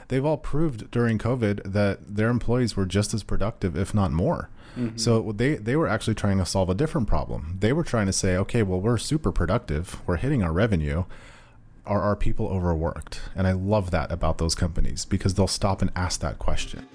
they've all proved during COVID that their employees were just as productive, if not more. So they were actually trying to solve a different problem. They were trying to say, okay, well, we're super productive. We're hitting our revenue. Are our people overworked? And I love that about those companies because they'll stop and ask that question.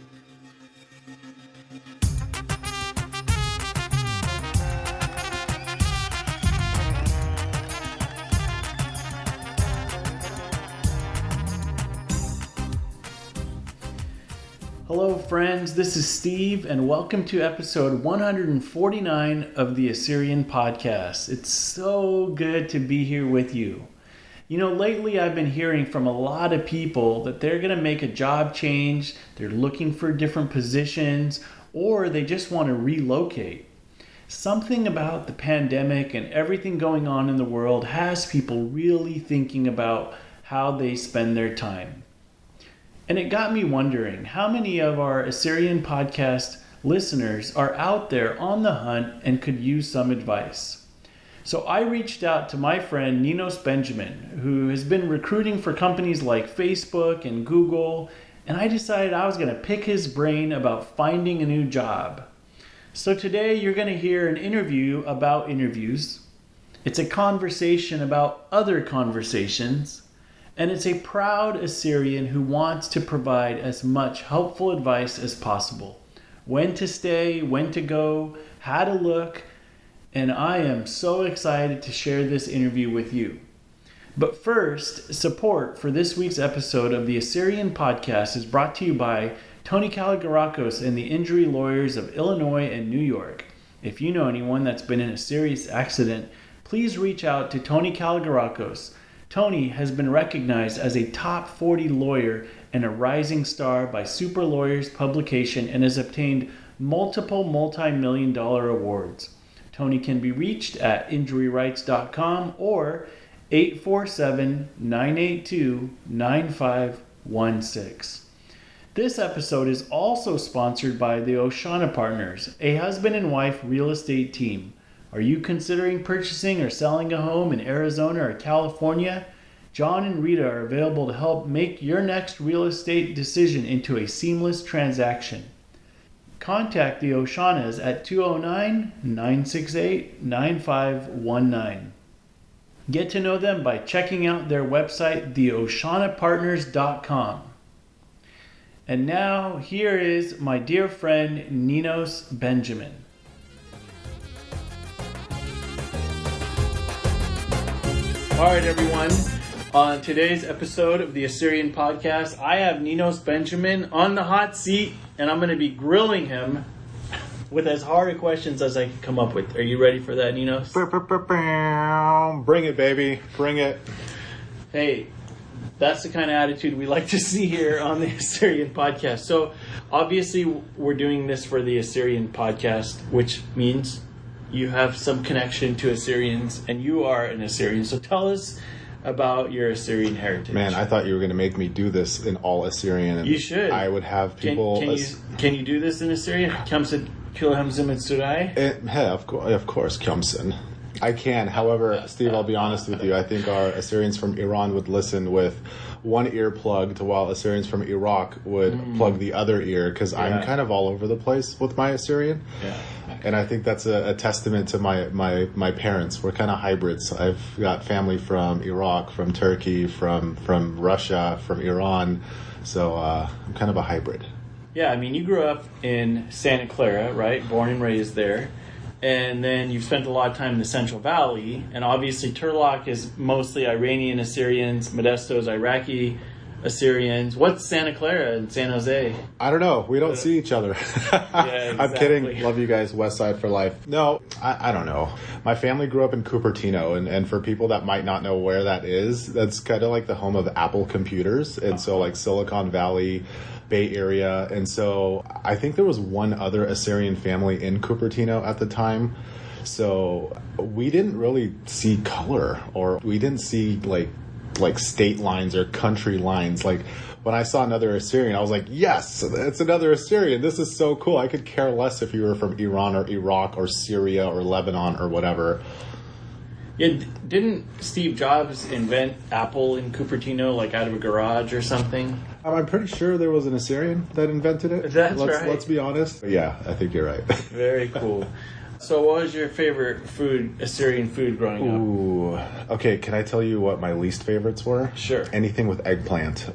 Hello friends, this is Steve and welcome to episode 149 of the Assyrian podcast. It's so good to be here with you. You know, lately I've been hearing from a lot of people that they're going to make a job change, they're looking for different positions, or they just want to relocate. Something about the pandemic and everything going on in the world has people really thinking about how they spend their time. And it got me wondering, how many of our Assyrian podcast listeners are out there on the hunt and could use some advice? So I reached out to my friend Ninus Benjamin, who has been recruiting for companies like Facebook and Google, and I decided I was going to pick his brain about finding a new job. So today you're going to hear an interview about interviews. It's a conversation about other conversations. And it's a proud Assyrian who wants to provide as much helpful advice as possible. When to stay, when to go, how to look. And I am so excited to share this interview with you. But first, support for this week's episode of the Assyrian podcast is brought to you by Tony Kaligarakos and the injury lawyers of Illinois and New York. If you know anyone that's been in a serious accident, please reach out to Tony Kaligarakos. Tony has been recognized as a top 40 lawyer and a rising star by Super Lawyers publication and has obtained multiple multi-million-dollar awards. Tony can be reached at injuryrights.com or 847-982-9516. This episode is also sponsored by the Oshana Partners, a husband and wife real estate team. Are you considering purchasing or selling a home in Arizona or California? John and Rita are available to help make your next real estate decision into a seamless transaction. Contact the Oshanas at 209-968-9519. Get to know them by checking out their website, theoshanapartners.com. And now, here is my dear friend Ninus Benjamin. All right, everyone. On today's episode of the Assyrian podcast, I have Ninus Benjamin on the hot seat, and I'm going to be grilling him with as hard a questions as I can come up with. Are you ready for that, Ninus? Bring it, baby. Bring it. Hey, that's the kind of attitude we like to see here on the Assyrian podcast. So, obviously, we're doing this for the Assyrian podcast, which means you have some connection to Assyrians, and you are an Assyrian. So tell us about your Assyrian heritage. Man, I thought you were going to make me do this in all Assyrian. And you should. I would have people... Can you do this in Assyrian? Kamsid Kilhamzim and Surai? Hey, of course, Kamsin. I can. However, Steve, I'll be honest with you. I think our Assyrians from Iran would listen with one ear plugged, while Assyrians from Iraq would plug the other ear, because I'm kind of all over the place with my Assyrian. Yeah. And I think that's a testament to my parents. We're kind of hybrids. I've got family from Iraq, from Turkey, from Russia, from Iran. So I'm kind of a hybrid. Yeah, I mean, you grew up in Santa Clara, right? Born and raised there. And then you've spent a lot of time in the Central Valley. And obviously Turlock is mostly Iranian Assyrians. Modesto's Iraqi Assyrians. What's Santa Clara and San Jose? I don't know. We don't see each other. Yeah, exactly. I'm kidding. Love you guys. West Side for life. No, I don't know. My family grew up in Cupertino. And for people that might not know where that is, that's kind of like the home of Apple computers. And so like Silicon Valley, Bay Area. And so I think there was one other Assyrian family in Cupertino at the time. So we didn't really see color, or we didn't see like state lines or country lines. Like when I saw another Assyrian, I was like, yes, it's another Assyrian. This is so cool. I could care less if you were from Iran or Iraq or Syria or Lebanon or whatever. Yeah, didn't Steve Jobs invent Apple in Cupertino, like out of a garage or something? I'm pretty sure there was an Assyrian that invented it. That's right. Let's be honest. But yeah, I think you're right. Very cool. So what was your favorite Assyrian food growing up? Ooh. Okay, can I tell you what my least favorites were? Sure. Anything with eggplant.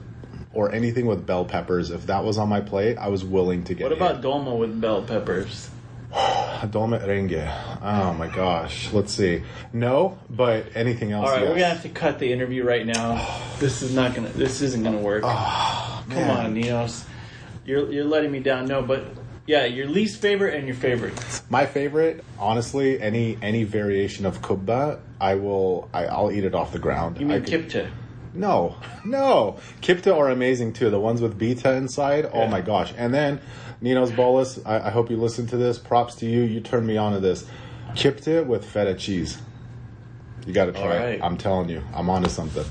Or anything with bell peppers. If that was on my plate, I was willing to get it. What about dolma with bell peppers? Dolma renge. Oh my gosh. Let's see. No, but anything else. All right, yes. we're gonna have to cut the interview right now. This isn't gonna work. Oh, Come on, Ninos. You're letting me down. No, but yeah, your least favorite and your favorite. My favorite, honestly, any variation of kubba, I'll eat it off the ground. You mean kipta? No. Kipta are amazing too. The ones with beta inside. Yeah. Oh my gosh. And then Nino's bolus, I hope you listen to this. Props to you. You turned me on to this. Kipta with feta cheese. You got to try it. I'm telling you. I'm onto something.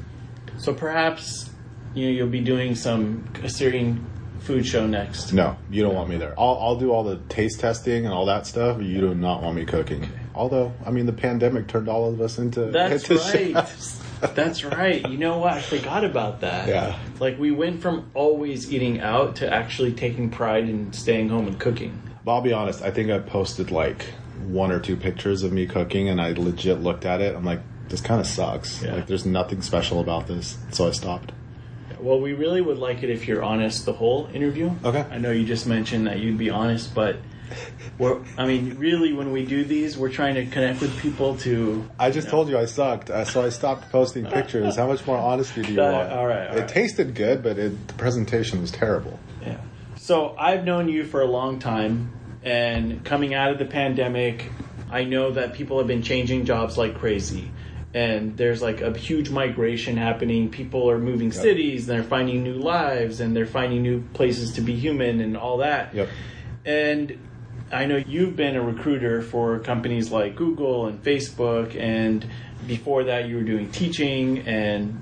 So perhaps you'll be doing some Assyrian food show next. No, you don't want me there. I'll do all the taste testing and all that stuff. You do not want me cooking. Okay. Although, I mean, the pandemic turned all of us into chefs. That's right. You know what? I forgot about that. Yeah. Like, we went from always eating out to actually taking pride in staying home and cooking. But I'll be honest, I think I posted like 1 or 2 pictures of me cooking, and I legit looked at it. I'm like, this kind of sucks. Yeah. Like, there's nothing special about this. So I stopped. Well, we really would like it if you're honest the whole interview. Okay. I know you just mentioned that you'd be honest, but... really, when we do these, we're trying to connect with people to... I just told you I sucked, so I stopped posting pictures. How much more honesty do you want? All right. It tasted good, but the presentation was terrible. Yeah. So I've known you for a long time, and coming out of the pandemic, I know that people have been changing jobs like crazy. And there's like a huge migration happening. People are moving cities, and they're finding new lives, and they're finding new places to be human and all that. Yep. And I know you've been a recruiter for companies like Google and Facebook, and before that you were doing teaching and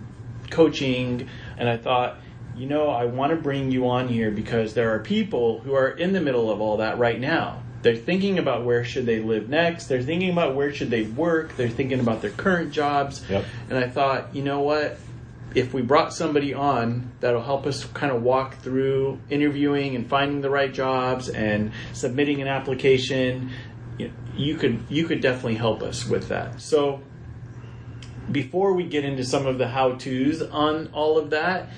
coaching, and I thought, I want to bring you on here because there are people who are in the middle of all that right now. They're thinking about where should they live next, they're thinking about where should they work, they're thinking about their current jobs, and I thought, you know what? If we brought somebody on that'll help us kind of walk through interviewing and finding the right jobs and submitting an application, you could definitely help us with that. So before we get into some of the how-tos on all of that,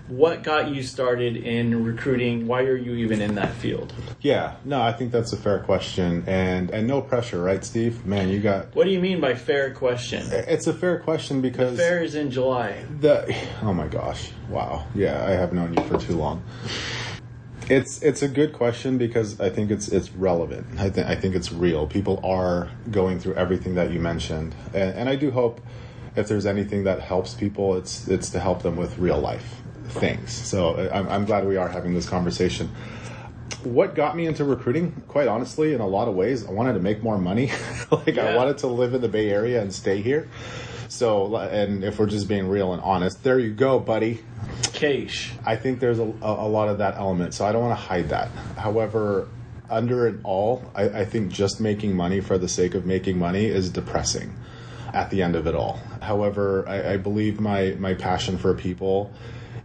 what got you started in recruiting? Why are you even in that field? Yeah, no, I think that's a fair question, and no pressure, right, Steve? Man, you got... What do you mean by fair question? It's a fair question because... The fair is in July. Oh my gosh, wow. Yeah, I have known you for too long. It's a good question because I think it's relevant. I think it's real. People are going through everything that you mentioned, and I do hope if there's anything that helps people, it's to help them with real life things. So I'm glad we are having this conversation. What got me into recruiting, quite honestly, in a lot of ways, I wanted to make more money. I wanted to live in the Bay Area and stay here. So, and if we're just being real and honest, there you go, buddy. Cash. I think there's a lot of that element, so I don't want to hide that. However, under it all, I think just making money for the sake of making money is depressing at the end of it all. However, I believe my passion for people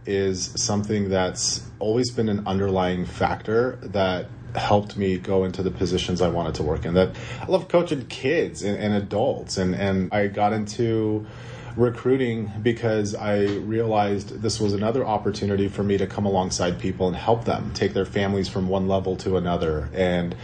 is something that's always been an underlying factor that helped me go into the positions I wanted to work in. That I love coaching kids and adults, and I got into recruiting because I realized this was another opportunity for me to come alongside people and help them take their families from one level to another, and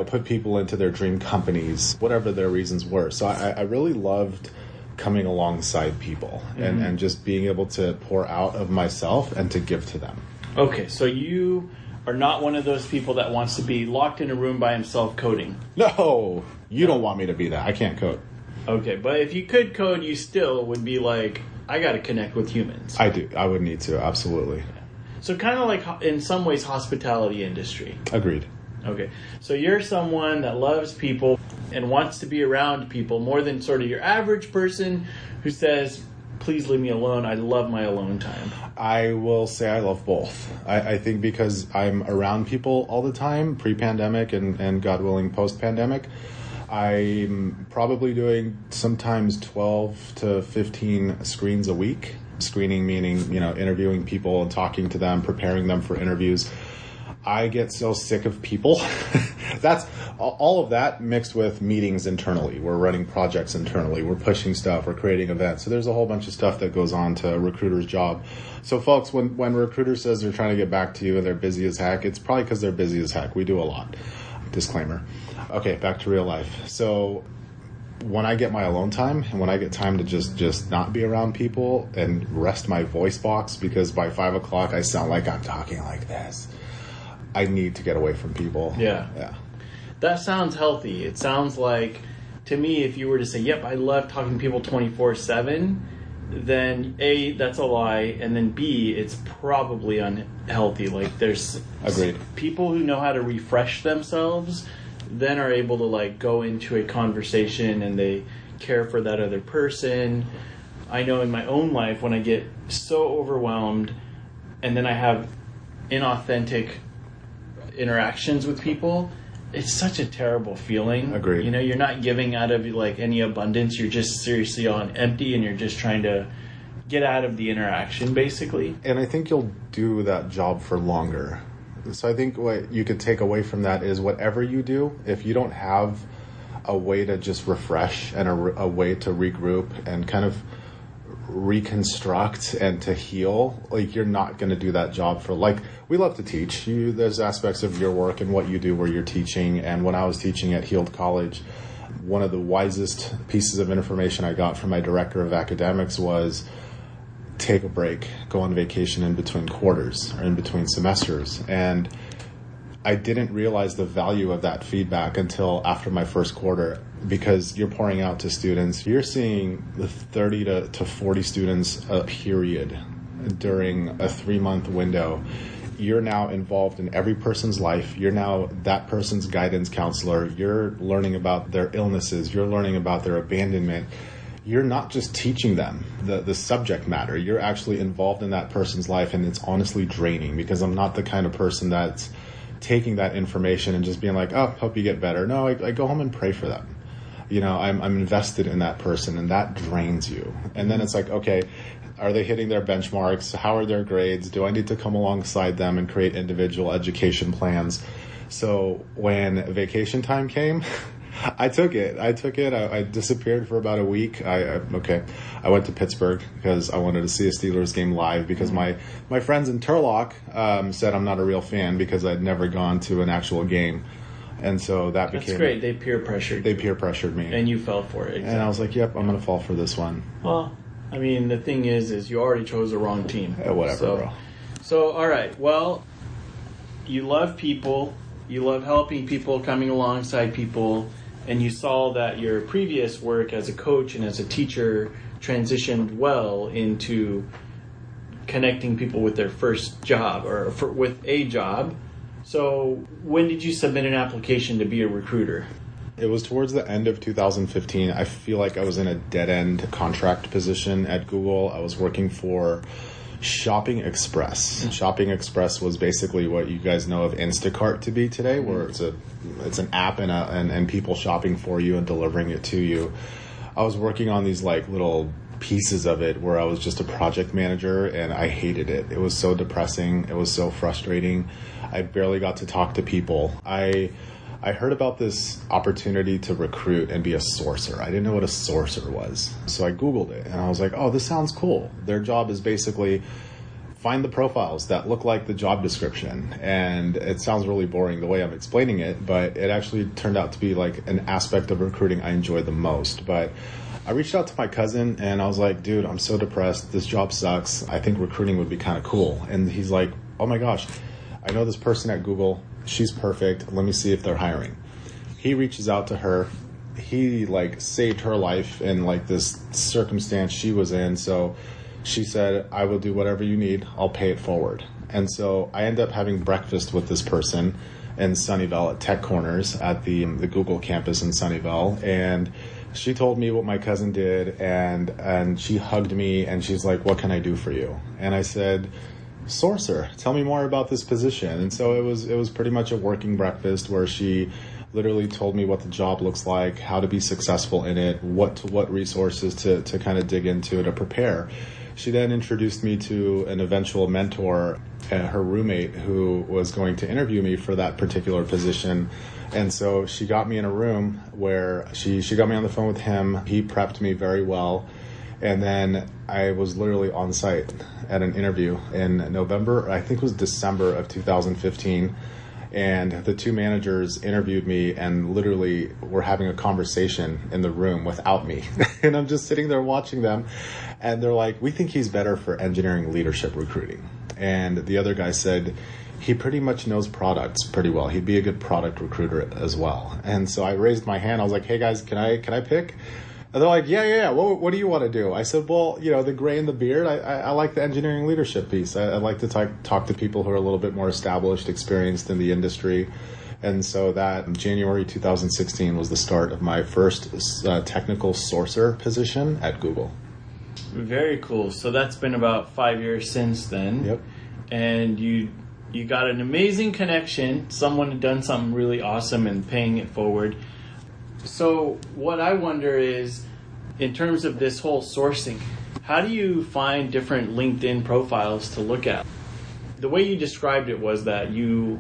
put people into their dream companies, whatever their reasons were. So I really loved coming alongside people and just being able to pour out of myself and to give to them. Okay, so you are not one of those people that wants to be locked in a room by himself coding. No, you don't want me to be that. I can't code. Okay, but if you could code, you still would be like, I got to connect with humans. I do. I would need to, absolutely. Yeah. So kind of like, in some ways, hospitality industry. Agreed. Okay, so you're someone that loves people and wants to be around people more than sort of your average person who says, please leave me alone. I love my alone time. I will say I love both. I think because I'm around people all the time, pre-pandemic and God willing, post-pandemic, I'm probably doing sometimes 12 to 15 screens a week. screening, meaning, interviewing people and talking to them, preparing them for interviews. I get so sick of people. That's all of that mixed with meetings internally. We're running projects internally. We're pushing stuff. We're creating events. So there's a whole bunch of stuff that goes on to a recruiter's job. So folks, when a recruiter says they're trying to get back to you and they're busy as heck, it's probably because they're busy as heck. We do a lot. Disclaimer. Okay, back to real life. So when I get my alone time and when I get time to just not be around people and rest my voice box, because by 5 o'clock I sound like I'm talking like this, I need to get away from people. Yeah. That sounds healthy. It sounds like, to me, if you were to say, yep, I love talking to people 24/7, then A, that's a lie, and then B, it's probably unhealthy. Like, there's Agreed. People who know how to refresh themselves then are able to, like, go into a conversation and they care for that other person. I know in my own life, when I get so overwhelmed and then I have inauthentic interactions with people, it's such a terrible feeling. Agreed. You're not giving out of like any abundance. You're just seriously on empty, and you're just trying to get out of the interaction, basically. And I think you'll do that job for longer. So I think what you could take away from that is whatever you do, if you don't have a way to just refresh and a way to regroup and kind of reconstruct and to heal, like, you're not going to do that job for, like, we love to teach. There's aspects of your work and what you do where you're teaching. And when I was teaching at Heald College, one of the wisest pieces of information I got from my director of academics was take a break, go on vacation in between quarters or in between semesters. And I didn't realize the value of that feedback until after my first quarter, because you're pouring out to students. You're seeing the 30 to 40 students a period during a 3-month window. You're now involved in every person's life. You're now that person's guidance counselor. You're learning about their illnesses. You're learning about their abandonment. You're not just teaching them the subject matter. You're actually involved in that person's life, and it's honestly draining, because I'm not the kind of person that's taking that information and just being like, oh, hope you get better. No, I go home and pray for them. I'm invested in that person, and that drains you. And then it's like, okay, are they hitting their benchmarks? How are their grades? Do I need to come alongside them and create individual education plans? So when vacation time came, I took it. I disappeared for about a week. I went to Pittsburgh because I wanted to see a Steelers game live, because my friends in Turlock said I'm not a real fan because I'd never gone to an actual game. And so that's great. They peer pressured me. And you fell for it. Exactly. And I was like, yep, I'm going to fall for this one. Well, I mean, the thing is you already chose the wrong team. Whatever, bro. So, all right. Well, you love people. You love helping people, coming alongside people. And you saw that your previous work as a coach and as a teacher transitioned well into connecting people with their first job with a job. So when did you submit an application to be a recruiter? It was towards the end of 2015. I feel like I was in a dead-end contract position at Google. I was working for Shopping Express. Mm-hmm. Shopping Express was basically what you guys know of Instacart to be today, where it's an app and people shopping for you and delivering it to you. I was working on these like little pieces of it where I was just a project manager, and I hated it. It was so depressing. It was so frustrating. I barely got to talk to people. I heard about this opportunity to recruit and be a sourcer. I didn't know what a sourcer was. So I Googled it, and I was like, oh, this sounds cool. Their job is basically find the profiles that look like the job description. And it sounds really boring the way I'm explaining it, but it actually turned out to be like an aspect of recruiting I enjoy the most. But I reached out to my cousin, and I was like, dude, I'm so depressed. This job sucks. I think recruiting would be kind of cool. And he's like, oh my gosh, I know this person at Google. She's perfect. Let me see if they're hiring. He reaches out to her. He like saved her life in like this circumstance she was in. So she said, I will do whatever you need. I'll pay it forward. And so I end up having breakfast with this person in Sunnyvale at Tech Corners at the Google campus in Sunnyvale. And she told me what my cousin did, and she hugged me, and she's like, what can I do for you? And I said, sourcer, tell me more about this position. And so it was pretty much a working breakfast where she literally told me what the job looks like, how to be successful in it, what resources to kind of dig into to prepare. She then introduced me to an eventual mentor, her roommate, who was going to interview me for that particular position. And so she got me in a room where she got me on the phone with him. He prepped me very well. And then I was literally on site at an interview in November, I think it was December of 2015. And the two managers interviewed me and literally were having a conversation in the room without me. And I'm just sitting there watching them. And they're like, we think he's better for engineering leadership recruiting. And the other guy said, he pretty much knows products pretty well. He'd be a good product recruiter as well. And so I raised my hand. I was like, hey guys, can I pick? And they're like, yeah. What do you want to do? I said, well, the gray and the beard, I like the engineering leadership piece. I like to talk to people who are a little bit more established, experienced in the industry. And so that January 2016 was the start of my first technical sourcer position at Google. Very cool. So that's been about 5 years since then. Yep. And you got an amazing connection. Someone had done something really awesome and paying it forward. So what I wonder is, in terms of this whole sourcing, how do you find different LinkedIn profiles to look at? The way you described it was that you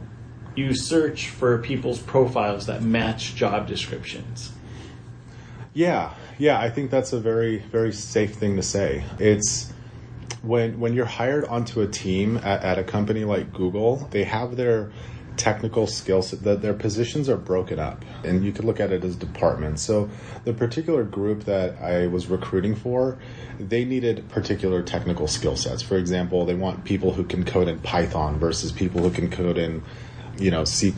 search for people's profiles that match job descriptions. Yeah, I think that's a very, very safe thing to say. It's when you're hired onto a team at a company like Google, they have their technical skills, that their positions are broken up, and you could look at it as departments. So the particular group that I was recruiting for, they needed particular technical skill sets. For example, they want people who can code in Python versus people who can code in, C++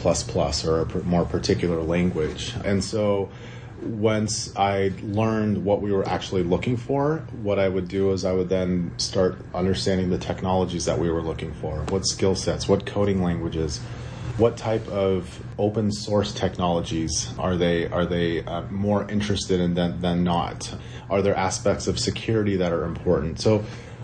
or a more particular language. And so once I learned what we were actually looking for, what I would do is I would then start understanding the technologies that we were looking for. What skill sets, what coding languages, what type of open source technologies are they more interested in than not? Are there aspects of security that are important? So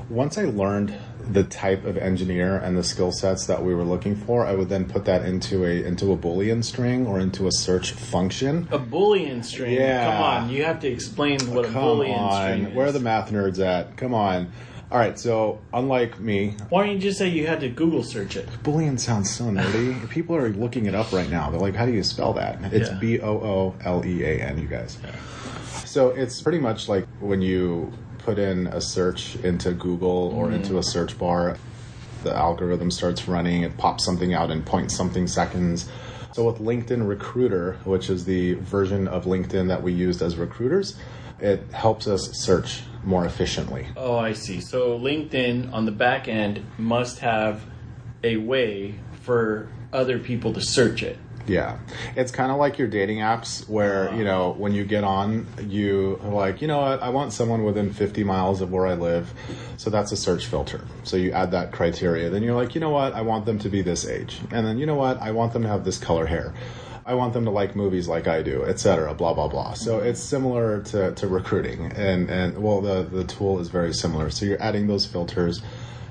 once I learned the type of engineer and the skill sets that we were looking for, I would then put that into a Boolean string or into a search function. A Boolean string? Yeah. Come on, you have to explain what a Boolean string is. Where are the math nerds at? Come on. All right, so unlike me... Why don't you just say you had to Google search it? Boolean sounds so nerdy. People are looking it up right now. They're like, how do you spell that? It's Boolean, you guys. Yeah. So it's pretty much like when you put in a search into Google or into a search bar, the algorithm starts running, it pops something out in point something seconds. So with LinkedIn Recruiter, which is the version of LinkedIn that we used as recruiters, it helps us search more efficiently. Oh, I see. So LinkedIn on the back end must have a way for other people to search it. Yeah. It's kind of like your dating apps where, when you get on, you are like, you know what, I want someone within 50 miles of where I live. So that's a search filter. So you add that criteria. Then you're like, you know what, I want them to be this age. And then, you know what, I want them to have this color hair. I want them to like movies like I do, etc., blah, blah, blah. So it's similar to recruiting. And the tool is very similar. So you're adding those filters,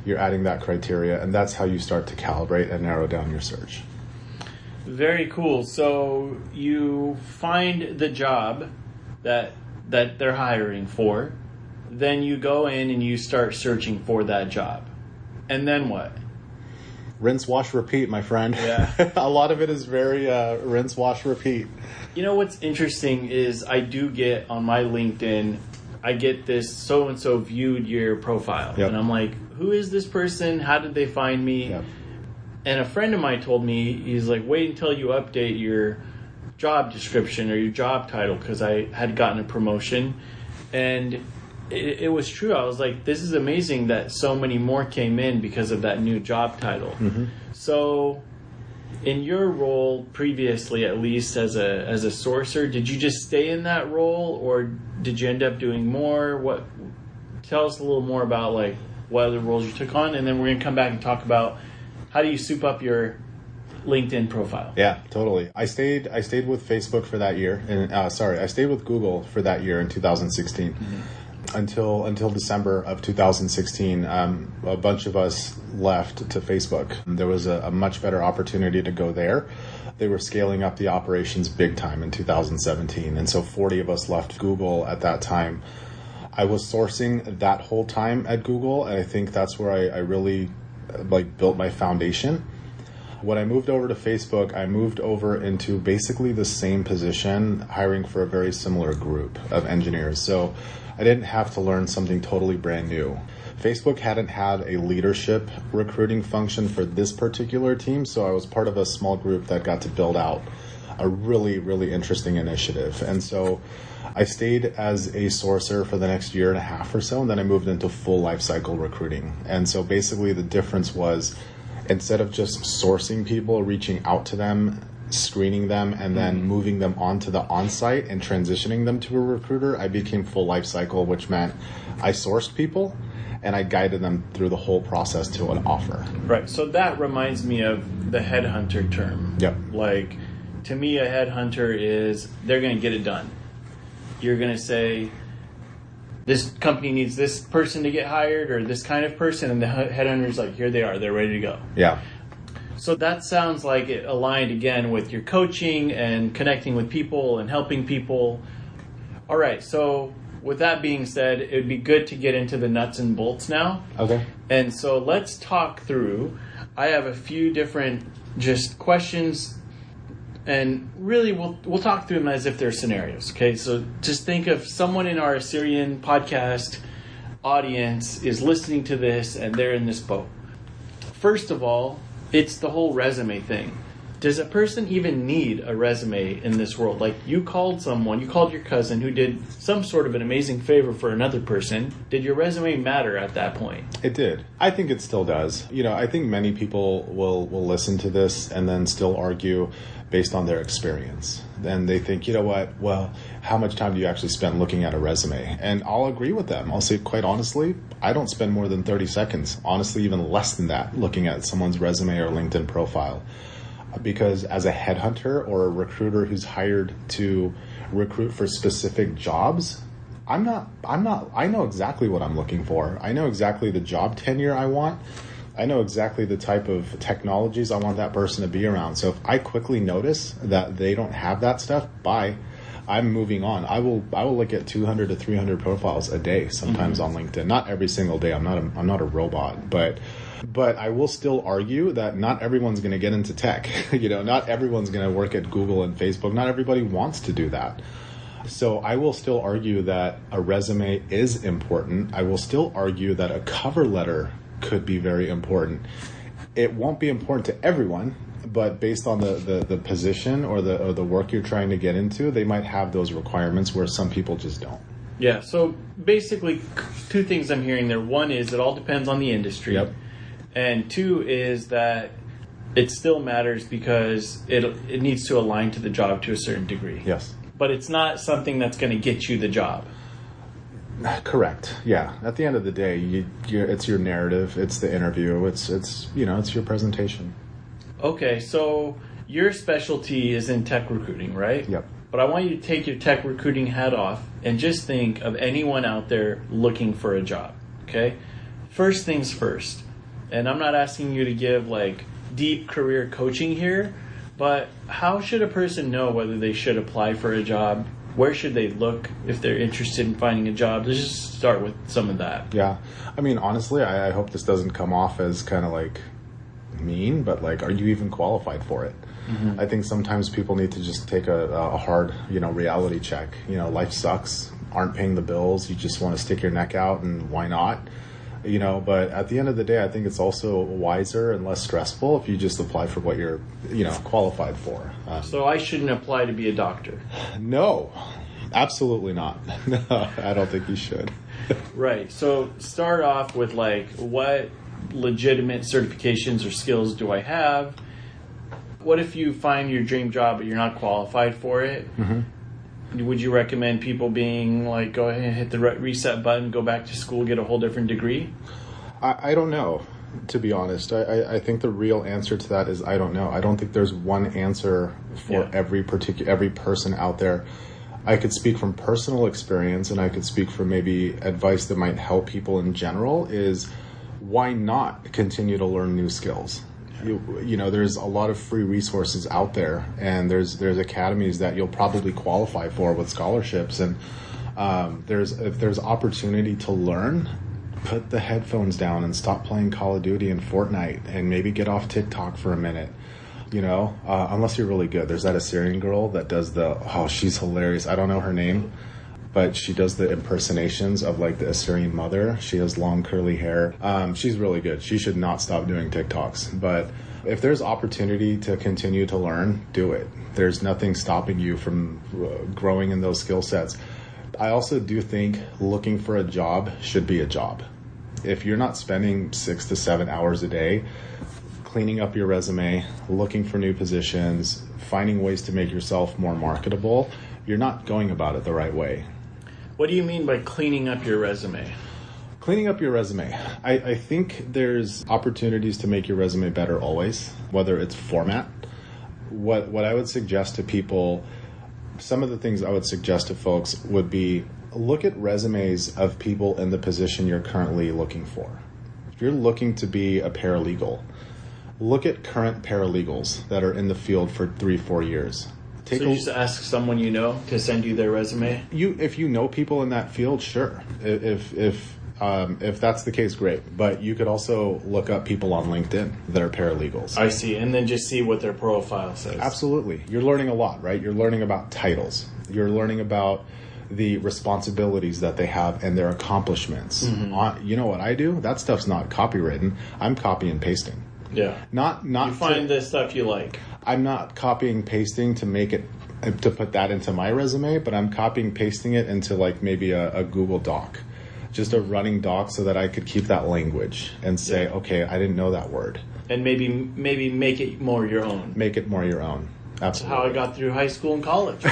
you're adding that criteria, and that's how you start to calibrate and narrow down your search. Very cool. So you find the job that they're hiring for, then you go in and you start searching for that job. And then what? Rinse, wash, repeat, my friend. Yeah. A lot of it is very rinse, wash, repeat. You know what's interesting is I do get on my LinkedIn, I get this so-and-so viewed your profile. Yep. And I'm like, who is this person? How did they find me? Yep. And a friend of mine told me, he's like, wait until you update your job description or your job title, because I had gotten a promotion. And it was true. I was like, this is amazing that so many more came in because of that new job title. Mm-hmm. So in your role previously, at least as a sourcer, did you just stay in that role or did you end up doing more? Tell us a little more about like what other roles you took on, and then we're going to come back and talk about how do you soup up your LinkedIn profile. Yeah, totally. I stayed with Facebook for that year, and I stayed with Google for that year in 2016. Mm-hmm. Until December of 2016, a bunch of us left to Facebook. There was a much better opportunity to go there. They were scaling up the operations big time in 2017, and so 40 of us left Google at that time. I was sourcing that whole time at Google, and I think that's where I really built my foundation. When I moved over to Facebook, I moved over into basically the same position, hiring for a very similar group of engineers. So I didn't have to learn something totally brand new. Facebook hadn't had a leadership recruiting function for this particular team, so I was part of a small group that got to build out a really, really interesting initiative. And so I stayed as a sourcer for the next year and a half or so, and then I moved into full life cycle recruiting. And so basically the difference was, instead of just sourcing people, reaching out to them, screening them, and then moving them onto the on-site and transitioning them to a recruiter, I became full life cycle, which meant I sourced people and I guided them through the whole process to an offer. Right. So that reminds me of the headhunter term. Yep. Like, to me, a headhunter is they're going to get it done. You're going to say, this company needs this person to get hired or this kind of person, and the headhunter's like, here they are, they're ready to go. Yeah. So that sounds like it aligned again with your coaching and connecting with people and helping people. All right, so with that being said, it would be good to get into the nuts and bolts now. Okay. And so let's talk through. I have a few different just questions, and really we'll talk through them as if they're scenarios. Okay, so just think of someone in our Assyrian podcast audience is listening to this and they're in this boat. First of all, it's the whole resume thing. Does a person even need a resume in this world? Like, you called your cousin who did some sort of an amazing favor for another person. Did your resume matter at that point? It did. I think it still does. I think many people will listen to this and then still argue based on their experience. Then they think, well, how much time do you actually spend looking at a resume? And I'll agree with them. I'll say, quite honestly, I don't spend more than 30 seconds, honestly, even less than that, looking at someone's resume or LinkedIn profile. Because as a headhunter or a recruiter who's hired to recruit for specific jobs, I know exactly what I'm looking for. I know exactly the job tenure I want. I know exactly the type of technologies I want that person to be around. So if I quickly notice that they don't have that stuff, I'm moving on. I will look at 200 to 300 profiles a day, sometimes on LinkedIn. Not every single day. I'm not a robot, but I will still argue that not everyone's going to get into tech. Not everyone's going to work at Google and Facebook. Not everybody wants to do that. So I will still argue that a resume is important. I will still argue that a cover letter could be very important. It won't be important to everyone, but based on the position or the work you're trying to get into, they might have those requirements where some people just don't. Yeah, so basically two things I'm hearing there. One is it all depends on the industry. Yep. And two is that it still matters because it needs to align to the job to a certain degree. Yes. But it's not something that's going to get you the job. Correct. Yeah. At the end of the day, it's your narrative, it's the interview, it's your presentation. Okay, so your specialty is in tech recruiting, right? Yep. But I want you to take your tech recruiting hat off and just think of anyone out there looking for a job. Okay? First things first. And I'm not asking you to give deep career coaching here, but how should a person know whether they should apply for a job? Where should they look if they're interested in finding a job? Let's just start with some of that. Yeah. I mean, honestly, I hope this doesn't come off as kind of mean, but are you even qualified for it? Mm-hmm. I think sometimes people need to just take a hard, reality check. Life sucks, aren't paying the bills. You just want to stick your neck out, and why not? But at the end of the day, I think it's also wiser and less stressful if you just apply for what you're, qualified for. So I shouldn't apply to be a doctor? No, absolutely not. No, I don't think you should. Right. So start off with what legitimate certifications or skills do I have? What if you find your dream job but you're not qualified for it? Mm-hmm. Would you recommend people being go ahead and hit the reset button, go back to school, get a whole different degree? I don't know, to be honest. I think the real answer to that is I don't know. I don't think there's one answer for every person out there. I could speak from personal experience, and I could speak from maybe advice that might help people in general is why not continue to learn new skills? There's a lot of free resources out there, and there's academies that you'll probably qualify for with scholarships. And If there's opportunity to learn, put the headphones down and stop playing Call of Duty and Fortnite, and maybe get off TikTok for a minute. Unless you're really good. There's that Assyrian girl that does she's hilarious. I don't know her name, but she does the impersonations of like the Assyrian mother. She has long curly hair. She's really good. She should not stop doing TikToks. But if there's opportunity to continue to learn, do it. There's nothing stopping you from growing in those skill sets. I also do think looking for a job should be a job. If you're not spending 6 to 7 hours a day cleaning up your resume, looking for new positions, finding ways to make yourself more marketable, you're not going about it the right way. What do you mean by cleaning up your resume? Cleaning up your resume. I think there's opportunities to make your resume better always, whether it's format. What I would suggest to people, some of the things I would suggest to folks would be look at resumes of people in the position you're currently looking for. If you're looking to be a paralegal, look at current paralegals that are in the field for 3-4 years. So you just ask someone you know to send you their resume? If you know people in that field, sure. If that's the case, great. But you could also look up people on LinkedIn that are paralegals. I see. And then just see what their profile says. Absolutely. You're learning a lot, right? You're learning about titles. You're learning about the responsibilities that they have and their accomplishments. Mm-hmm. You know what I do? That stuff's not copywritten. I'm copy and pasting. Yeah. Not you find the stuff you like. I'm not copying pasting to put that into my resume, but I'm copying pasting it into like maybe a Google Doc. Just a running doc so that I could keep that language and say, okay, I didn't know that word. And maybe make it more your own. Make it more your own. Absolutely. That's how I got through high school and college.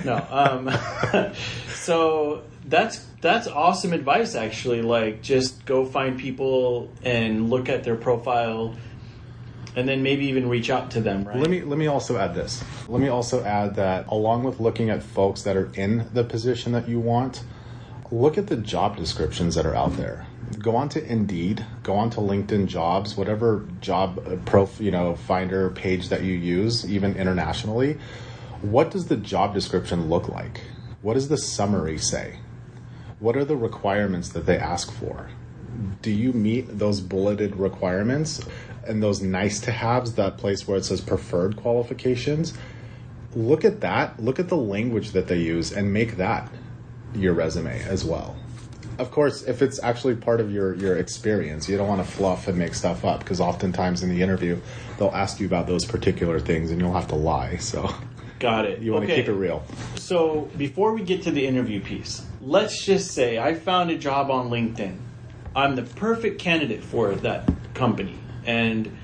No. So that's awesome advice, actually. Like, just go find people and look at their profile, and then maybe even reach out to them, right? Let me also add this. Let me also add that along with looking at folks that are in the position that you want, look at the job descriptions that are out there. Go on to Indeed, go on to LinkedIn Jobs, whatever job finder page that you use, even internationally. What does the job description look like? What does the summary say? What are the requirements that they ask for? Do you meet those bulleted requirements and those nice to haves, that place where it says preferred qualifications? Look at that. Look at the language that they use and make that your resume as well. Of course, if it's actually part of your experience, you don't want to fluff and make stuff up, because oftentimes in the interview, they'll ask you about those particular things and you'll have to lie. So got it. You want to keep it real. So before we get to the interview piece, let's just say I found a job on LinkedIn. I'm the perfect candidate for that company, and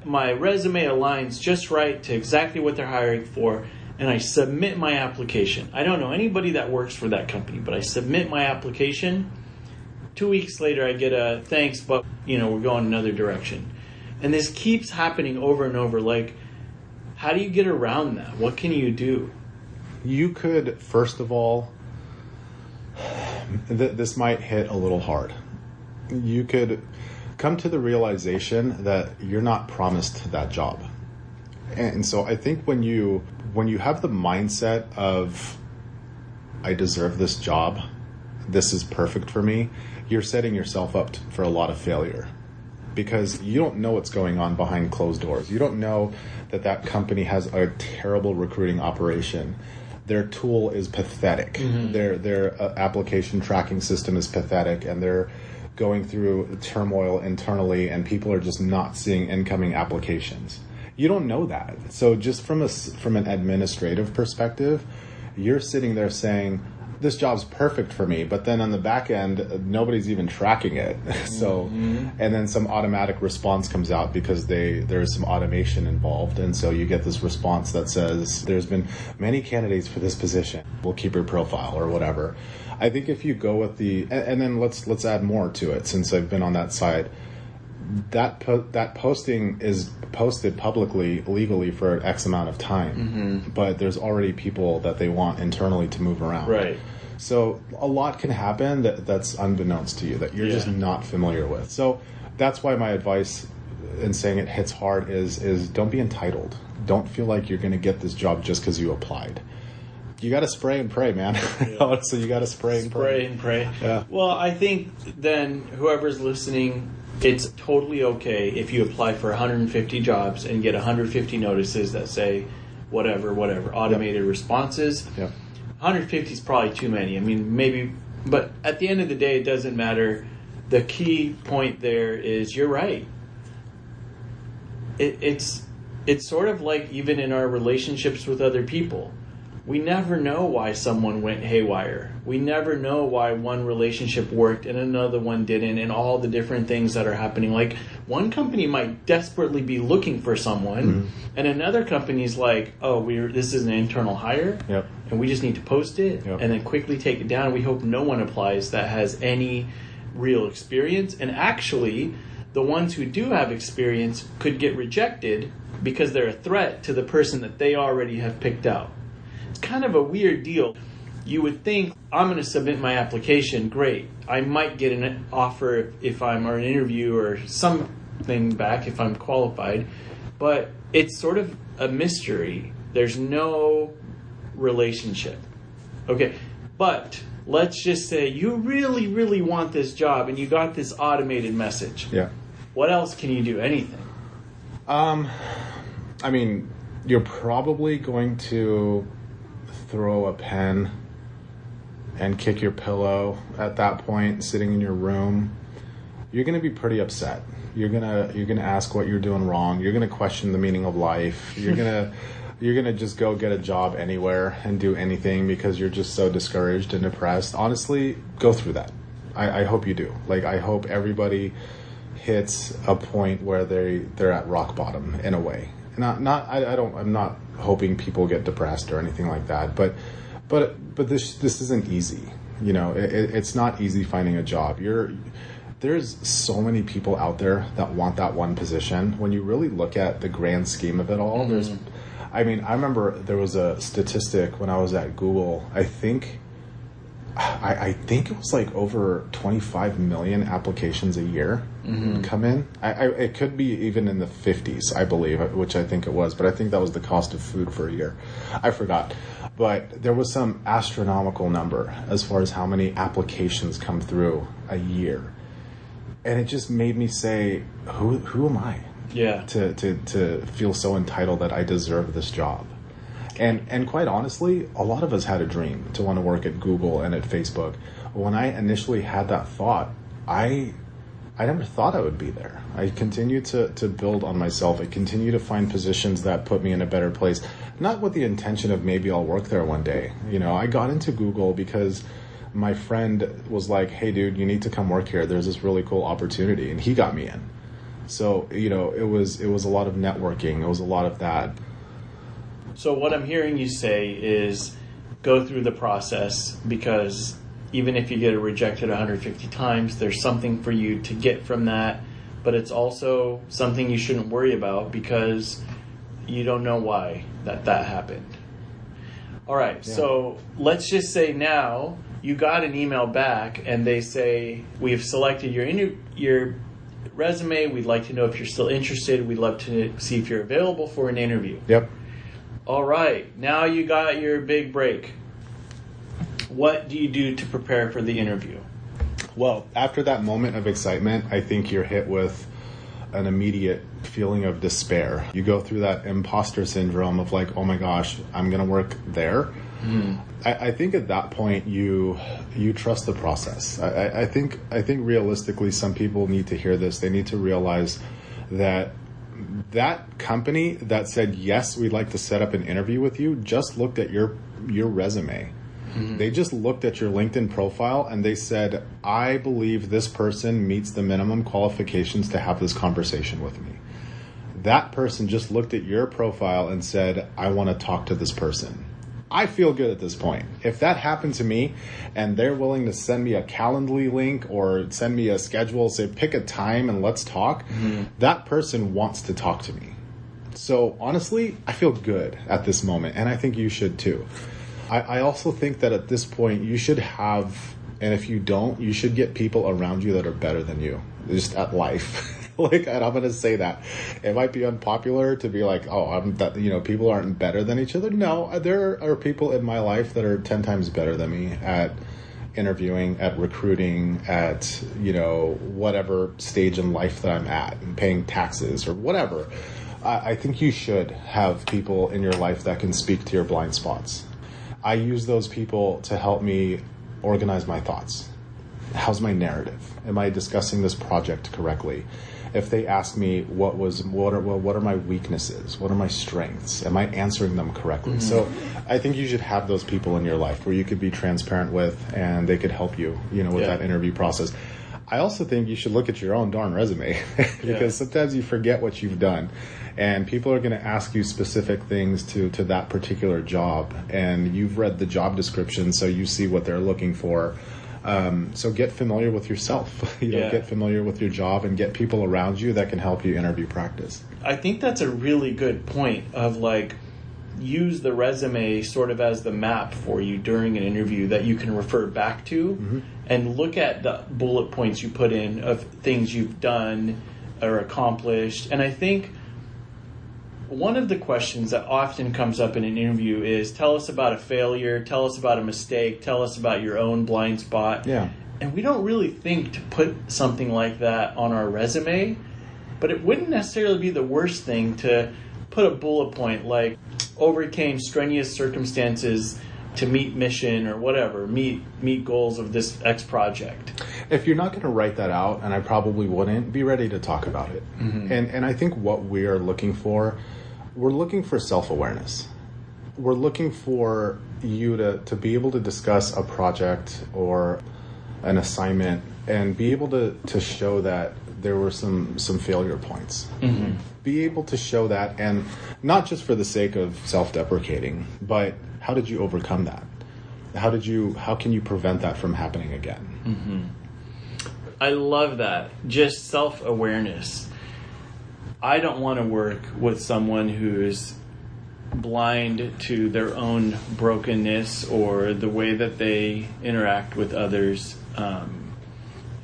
my resume aligns just right to exactly what they're hiring for. And I submit my application. I don't know anybody that works for that company, but I submit my application. 2 weeks later, I get a thanks, but we're going another direction. And this keeps happening over and over. Like, how do you get around that? What can you do? You could, first of all, this might hit a little hard. You could come to the realization that you're not promised that job. And so I think when you have the mindset of, I deserve this job, this is perfect for me, you're setting yourself up for a lot of failure, because you don't know what's going on behind closed doors. You don't know that company has a terrible recruiting operation. Their tool is pathetic. Mm-hmm. Their application tracking system is pathetic, and they're going through turmoil internally, and people are just not seeing incoming applications. You don't know that. So just from an administrative perspective, you're sitting there saying, this job's perfect for me, but then on the back end, nobody's even tracking it. So, and then some automatic response comes out because there's some automation involved. And so you get this response that says, there's been many candidates for this position. We'll keep your profile or whatever. I think if you go with and then let's add more to it, since I've been on that side. That posting is posted publicly, legally, for an X amount of time, but there's already people that they want internally to move around. Right. So a lot can happen that's unbeknownst to you, that you're just not familiar with. So that's why my advice in saying it hits hard is don't be entitled. Don't feel like you're going to get this job just because you applied. you got to spray and pray, man. Yeah. So you got to spray and pray. Spray and pray. Yeah. Well, I think then whoever's listening, it's totally okay if you apply for 150 jobs and get 150 notices that say whatever, automated responses. Yep. 150 is probably too many. I mean, maybe, but at the end of the day, it doesn't matter. The key point there is you're right. It's sort of like even in our relationships with other people. We never know why someone went haywire. We never know why one relationship worked and another one didn't, and all the different things that are happening. Like, one company might desperately be looking for someone, and another company's like, oh, this is an internal hire, and we just need to post it, and then quickly take it down. We hope no one applies that has any real experience. And actually, the ones who do have experience could get rejected because they're a threat to the person that they already have picked out. It's kind of a weird deal. You would think, I'm going to submit my application, great. I might get an offer or an interview or something back if I'm qualified. But it's sort of a mystery. There's no relationship. Okay, but let's just say you really, really want this job and you got this automated message. Yeah. What else can you do? Anything? I mean, you're probably going to throw a pen and kick your pillow at that point, sitting in your room. You're going to be pretty upset. You're gonna ask what you're doing wrong. You're gonna question the meaning of life. You're gonna just go get a job anywhere and do anything because you're just so discouraged and depressed. Honestly, go through that. I hope you do. Like, I hope everybody hits a point where they're at rock bottom in a way. I'm not hoping people get depressed or anything like that, but this isn't easy. You know, it's not easy finding a job. There's so many people out there that want that one position. When you really look at the grand scheme of it all, I remember there was a statistic when I was at Google. I think it was like over 25 million applications a year come in. It could be even in the 50s, I believe, which I think it was. But I think that was the cost of food for a year. I forgot. But there was some astronomical number as far as how many applications come through a year. And it just made me say, who am I? Yeah. To feel so entitled that I deserve this job. And quite honestly, a lot of us had a dream to want to work at Google and at Facebook. When I initially had that thought, I never thought I would be there. I continued to build on myself. I continued to find positions that put me in a better place. Not with the intention of maybe I'll work there one day. You know, I got into Google because my friend was like, hey dude, you need to come work here. There's this really cool opportunity. And he got me in. So, you know, it was a lot of networking. It was a lot of that. So what I'm hearing you say is go through the process, because even if you get rejected 150 times, there's something for you to get from that. But it's also something you shouldn't worry about because you don't know why that happened. All right, yeah. So let's just say now you got an email back and they say, we've selected your resume. We'd like to know if you're still interested. We'd love to see if you're available for an interview. Yep. All right, now you got your big break. What do you do to prepare for the interview? Well, after that moment of excitement, I think you're hit with an immediate feeling of despair. You go through that imposter syndrome of like, oh my gosh, I'm going to work there. I think at that point you trust the process. I think realistically some people need to hear this. They need to realize that company that said, yes, we'd like to set up an interview with you, just looked at your resume. They just looked at your LinkedIn profile and they said, I believe this person meets the minimum qualifications to have this conversation with me. That person just looked at your profile and said, I want to talk to this person. I feel good at this point. If that happened to me and they're willing to send me a Calendly link or send me a schedule, say pick a time and let's talk, that person wants to talk to me. So honestly, I feel good at this moment, and I think you should too. I also think that at this point you should have, and if you don't, you should get people around you that are better than you, just at life. Like, and I'm going to say that it might be unpopular to be like, oh, people aren't better than each other. No, there are people in my life that are 10 times better than me at interviewing, at recruiting, at, whatever stage in life that I'm at, and paying taxes or whatever. I think you should have people in your life that can speak to your blind spots. I use those people to help me organize my thoughts. How's my narrative? Am I discussing this project correctly? If they ask me what are my weaknesses? What are my strengths? Am I answering them correctly? Mm-hmm. So I think you should have those people in your life where you could be transparent with, and they could help you, with that interview process. I also think you should look at your own darn resume because sometimes you forget what you've done, and people are going to ask you specific things to that particular job, and you've read the job description, so you see what they're looking for. So get familiar with yourself, get familiar with your job, and get people around you that can help you interview practice. I think that's a really good point of use the resume sort of as the map for you during an interview that you can refer back to, and look at the bullet points you put in of things you've done or accomplished. And I think one of the questions that often comes up in an interview is, tell us about a failure, tell us about a mistake, tell us about your own blind spot. Yeah. And we don't really think to put something like that on our resume, but it wouldn't necessarily be the worst thing to put a bullet point like overcame strenuous circumstances to meet mission or whatever, meet goals of this X project. If you're not going to write that out, and I probably wouldn't, be ready to talk about it. Mm-hmm. And I think what we are looking for, we're looking for self-awareness. We're looking for you to be able to discuss a project or an assignment and be able to show that there were some failure points. Mm-hmm. Be able to show that, and not just for the sake of self-deprecating, but how did you overcome that? How can you prevent that from happening again? Mm-hmm. I love that. Just self-awareness. I don't want to work with someone who's blind to their own brokenness or the way that they interact with others.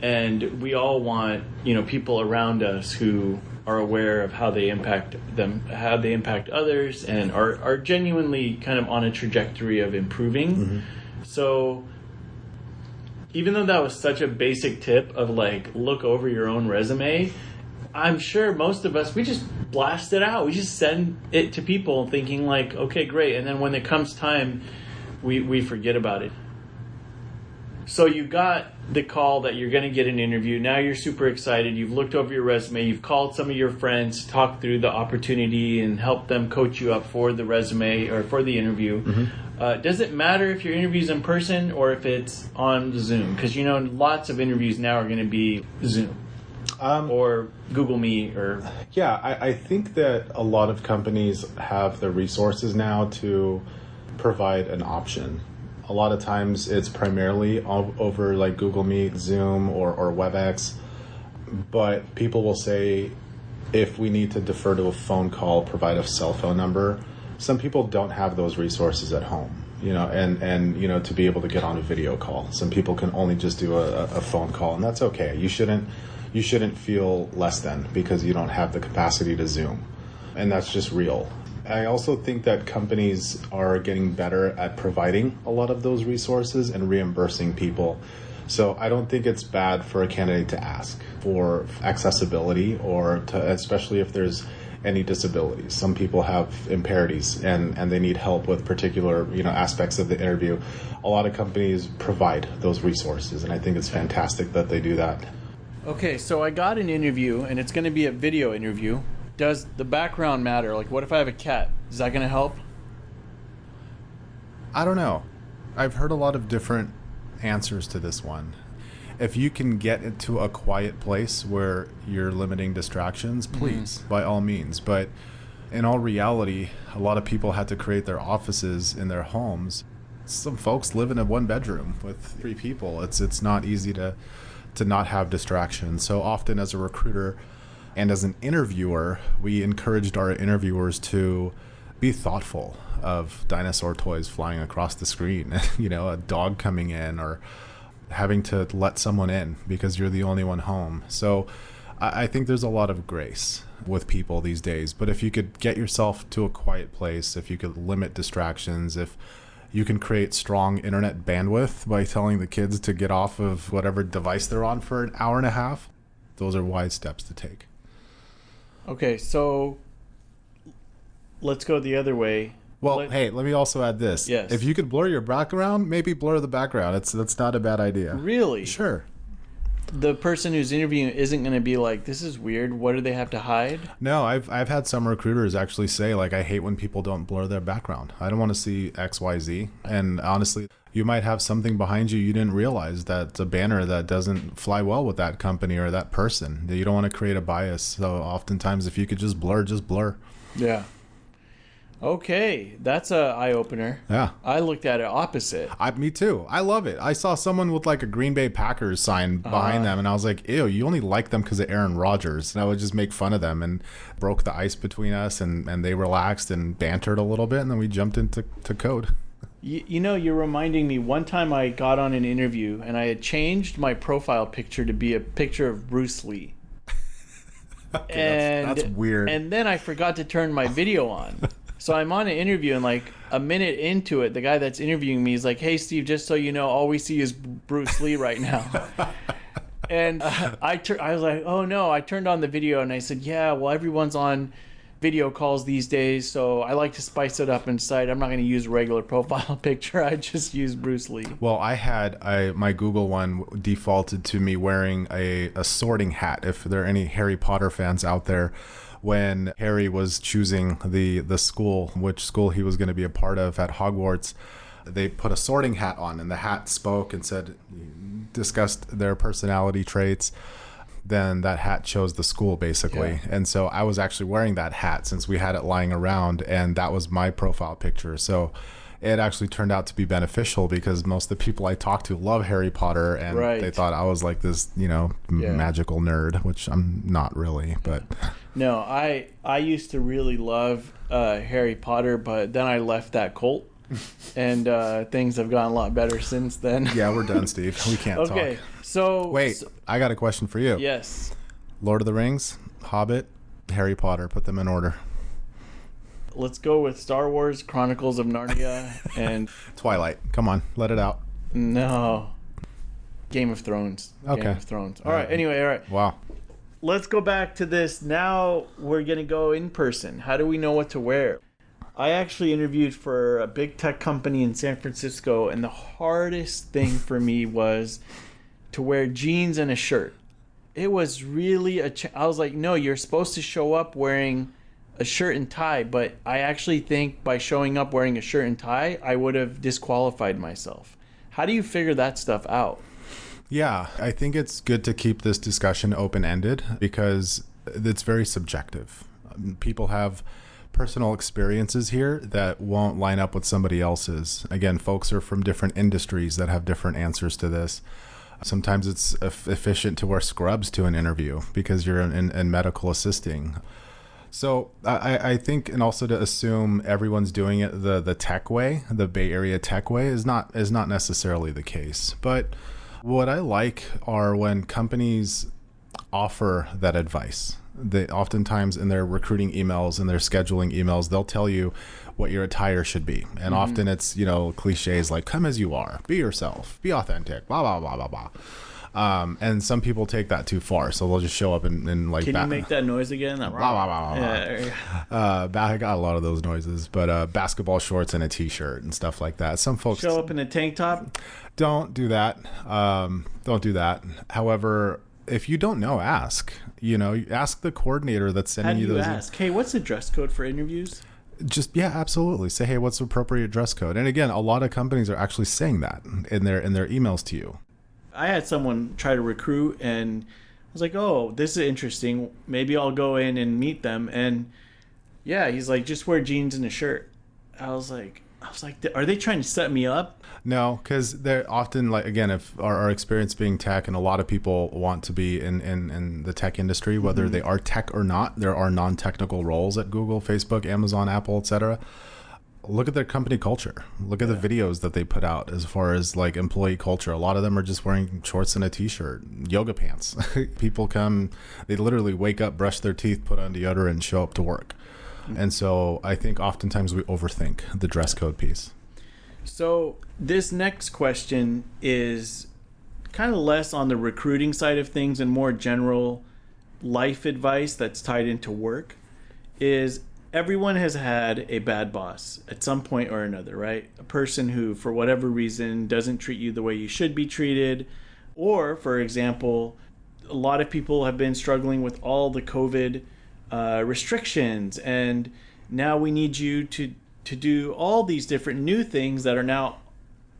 And we all want, people around us who are aware of how they impact them, how they impact others, and are genuinely kind of on a trajectory of improving. Mm-hmm. So even though that was such a basic tip of look over your own resume, I'm sure most of us, we just blast it out. We just send it to people thinking okay, great. And then when it comes time, we forget about it. So you got the call that you're going to get an interview. Now you're super excited. You've looked over your resume. You've called some of your friends, talked through the opportunity, and helped them coach you up for the resume or for the interview. Mm-hmm. Does it matter if your interview's in person or if it's on Zoom? Because, lots of interviews now are going to be Zoom. Or Google Meet or... Yeah, I think that a lot of companies have the resources now to provide an option. A lot of times it's primarily over Google Meet, Zoom, or WebEx. But people will say, if we need to defer to a phone call, provide a cell phone number. Some people don't have those resources at home, and to be able to get on a video call. Some people can only just do a phone call, and that's okay. You shouldn't feel less than because you don't have the capacity to Zoom. And that's just real. I also think that companies are getting better at providing a lot of those resources and reimbursing people. So I don't think it's bad for a candidate to ask for accessibility or especially if there's any disabilities. Some people have impairments and they need help with particular aspects of the interview. A lot of companies provide those resources, and I think it's fantastic that they do that. Okay, so I got an interview, and it's going to be a video interview. Does the background matter? What if I have a cat? Is that going to help? I don't know. I've heard a lot of different answers to this one. If you can get into a quiet place where you're limiting distractions, please, by all means. But in all reality, a lot of people had to create their offices in their homes. Some folks live in a one bedroom with 3 people. It's not easy to not have distractions. So often as a recruiter and as an interviewer, we encouraged our interviewers to be thoughtful of dinosaur toys flying across the screen, a dog coming in or having to let someone in because you're the only one home. So I think there's a lot of grace with people these days, but if you could get yourself to a quiet place, if you could limit distractions, if you can create strong internet bandwidth by telling the kids to get off of whatever device they're on for an hour and a half, those are wise steps to take. Okay, so let's go the other way. Well, hey, let me also add this. Yes. If you could blur your background, maybe blur the background. That's not a bad idea. Really? Sure. The person who's interviewing isn't going to be like, this is weird. What do they have to hide? No, I've had some recruiters actually say, like, I hate when people don't blur their background. I don't want to see XYZ. And honestly, you might have something behind you didn't realize that's a banner that doesn't fly well with that company or that person. You don't want to create a bias. So oftentimes, if you could just blur, just blur. Yeah. Okay, that's a eye-opener. Yeah. I looked at it opposite. Me too. I love it. I saw someone with like a Green Bay Packers sign behind them, and I was like, ew, you only like them because of Aaron Rodgers. And I would just make fun of them and broke the ice between us, and they relaxed and bantered a little bit, and then we jumped into code. You know, you're reminding me, one time I got on an interview, and I had changed my profile picture to be a picture of Bruce Lee. Okay, that's weird. And then I forgot to turn my video on. So I'm on an interview, and like a minute into it, the guy that's interviewing me is like, "Hey, Steve, just so you know, all we see is Bruce Lee right now." And I was like, "Oh no!" I turned on the video, and I said, "Yeah, well, everyone's on video calls these days, so I like to spice it up and decide I'm not going to use a regular profile picture. I just use Bruce Lee." Well, I had my Google one defaulted to me wearing a sorting hat. If there are any Harry Potter fans out there, when Harry was choosing the school, which school he was going to be a part of at Hogwarts, they put a sorting hat on, and the hat spoke and discussed their personality traits. Then that hat chose the school, basically. Yeah. And so I was actually wearing that hat since we had it lying around, and that was my profile picture. So it actually turned out to be beneficial because most of the people I talked to love Harry Potter, and they thought I was like this, magical nerd, which I'm not really, but... No, I used to really love Harry Potter, but then I left that cult, and things have gotten a lot better since then. Yeah, we're done, Steve. We can't talk. Okay, so... Wait, I got a question for you. Yes. Lord of the Rings, Hobbit, Harry Potter. Put them in order. Let's go with Star Wars, Chronicles of Narnia, and... Twilight. Come on, let it out. No. Game of Thrones. Okay. Game of Thrones. All right, anyway, all right. Wow. Let's go back to this. Now we're going to go in person. How do we know what to wear? I actually interviewed for a big tech company in San Francisco, and the hardest thing for me was to wear jeans and a shirt. It was really I was like, no, you're supposed to show up wearing a shirt and tie, but I actually think by showing up wearing a shirt and tie, I would have disqualified myself. How do you figure that stuff out? Yeah, I think it's good to keep this discussion open-ended because it's very subjective. People have personal experiences here that won't line up with somebody else's. Again, folks are from different industries that have different answers to this. Sometimes it's efficient to wear scrubs to an interview because you're in medical assisting. So I think, and also to assume everyone's doing it the tech way, the Bay Area tech way, is not necessarily the case. But what I like are when companies offer that advice. They oftentimes in their recruiting emails and their scheduling emails, they'll tell you what your attire should be. And often it's, cliches like come as you are, be yourself, be authentic, blah, blah, blah, blah, blah. And some people take that too far. So they'll just show up and like... Can you make that noise again? Blah, blah, blah, blah, blah. I got a lot of those noises, but basketball shorts and a t-shirt and stuff like that. Some folks... Show up in a tank top? Don't do that. Don't do that. However, if you don't know, ask. Ask the coordinator that's sending you those. How do you ask? Hey, what's the dress code for interviews? Yeah, absolutely. Say, hey, what's the appropriate dress code? And again, a lot of companies are actually saying that in their emails to you. I had someone try to recruit, and I was like, oh, this is interesting. Maybe I'll go in and meet them. And yeah, he's like, just wear jeans and a shirt. I was like, are they trying to set me up? No, because they're often like, again, if our experience being tech, and a lot of people want to be in the tech industry, whether they are tech or not, there are non-technical roles at Google, Facebook, Amazon, Apple, etc. look at their company culture. Look at the videos that they put out as far as like employee culture. A lot of them are just wearing shorts and a t-shirt, yoga pants. People come, they literally wake up, brush their teeth, put on deodorant, and show up to work. And so I think oftentimes we overthink the dress code piece. So this next question is kind of less on the recruiting side of things and more general life advice that's tied into work. Is everyone has had a bad boss at some point or another, right? A person who, for whatever reason, doesn't treat you the way you should be treated. Or, for example, a lot of people have been struggling with all the COVID restrictions, and now we need you to do all these different new things that are now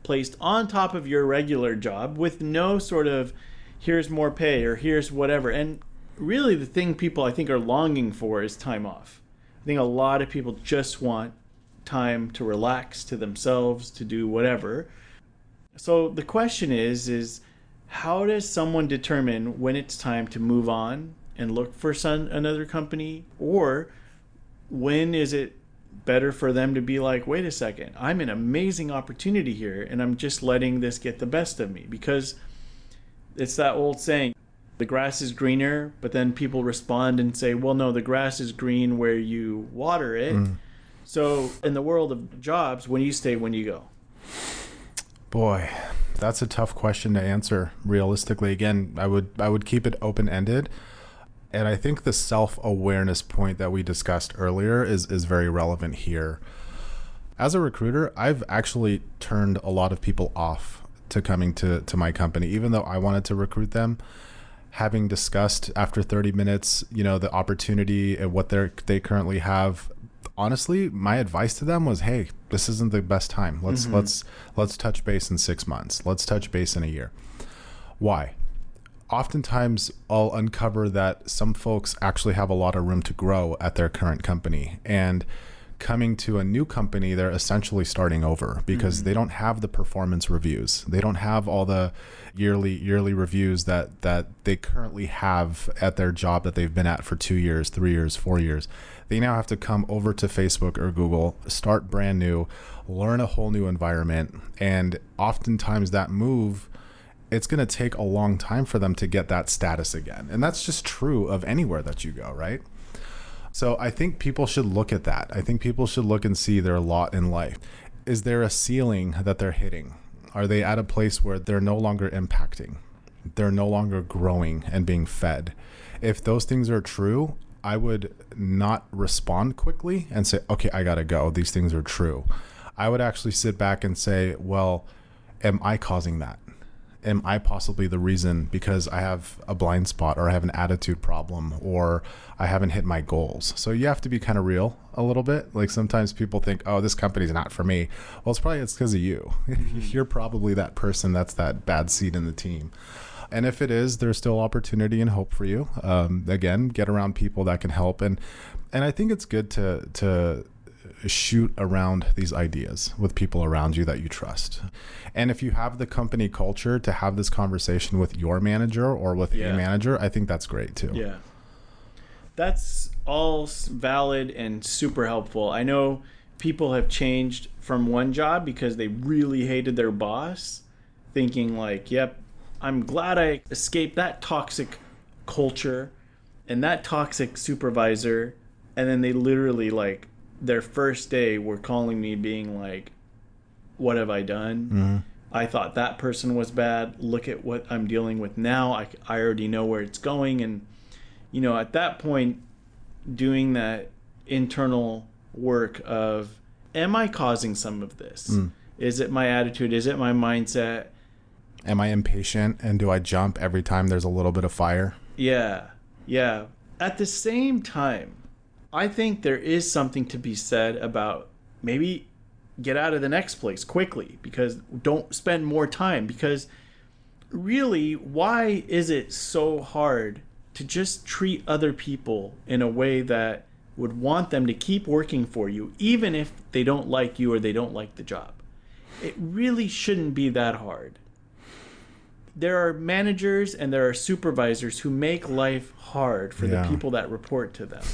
placed on top of your regular job with no sort of here's more pay or here's whatever. And really the thing people I think are longing for is time off. I think a lot of people just want time to relax, to themselves, to do whatever. So the question is how does someone determine when it's time to move on and look for another company? Or when is it better for them to be like, wait a second, I'm an amazing opportunity here and I'm just letting this get the best of me? Because it's that old saying, the grass is greener, but then people respond and say, well, no, the grass is green where you water it. So in the world of jobs, when you stay, when you go? Boy, that's a tough question to answer realistically. Again, I would keep it open-ended. And I think the self-awareness point that we discussed earlier is very relevant here. As a recruiter, I've actually turned a lot of people off to coming to my company, even though I wanted to recruit them. Having discussed after 30 minutes, the opportunity and what they currently have, honestly, my advice to them was, hey, this isn't the best time. Let's touch base in 6 months. Let's touch base in a year. Why? Oftentimes I'll uncover that some folks actually have a lot of room to grow at their current company, and coming to a new company, they're essentially starting over because they don't have the performance reviews. They don't have all the yearly reviews that they currently have at their job that they've been at for 2 years, 3 years, 4 years. They now have to come over to Facebook or Google, start brand new, learn a whole new environment. And oftentimes that move, it's going to take a long time for them to get that status again. And that's just true of anywhere that you go, right? So I think people should look at that. I think people should look and see their lot in life. Is there a ceiling that they're hitting? Are they at a place where they're no longer impacting? They're no longer growing and being fed? If those things are true, I would not respond quickly and say, okay, I got to go. These things are true. I would actually sit back and say, well, am I causing that? Am I possibly the reason because I have a blind spot or I have an attitude problem or I haven't hit my goals? So you have to be kind of real a little bit. Like sometimes people think, oh, this company's not for me. Well, it's because of you. You're probably that person that's that bad seed in the team. And if it is, there's still opportunity and hope for you. Again, get around people that can help. And I think it's good to shoot around these ideas with people around you that you trust. And if you have the company culture to have this conversation with your manager or with a manager, I think that's great too. Yeah. That's all valid and super helpful. I know people have changed from one job because they really hated their boss, thinking like, yep, I'm glad I escaped that toxic culture and that toxic supervisor. And then they literally like their first day were calling me being like, what have I done? I thought that person was bad. Look at what I'm dealing with now. I already know where it's going. And, at that point, doing that internal work of, am I causing some of this? Is it my attitude? Is it my mindset? Am I impatient? And do I jump every time there's a little bit of fire? Yeah. At the same time, I think there is something to be said about maybe get out of the next place quickly, because don't spend more time. Because really, why is it so hard to just treat other people in a way that would want them to keep working for you, even if they don't like you or they don't like the job? It really shouldn't be that hard. There are managers and there are supervisors who make life hard for the people that report to them.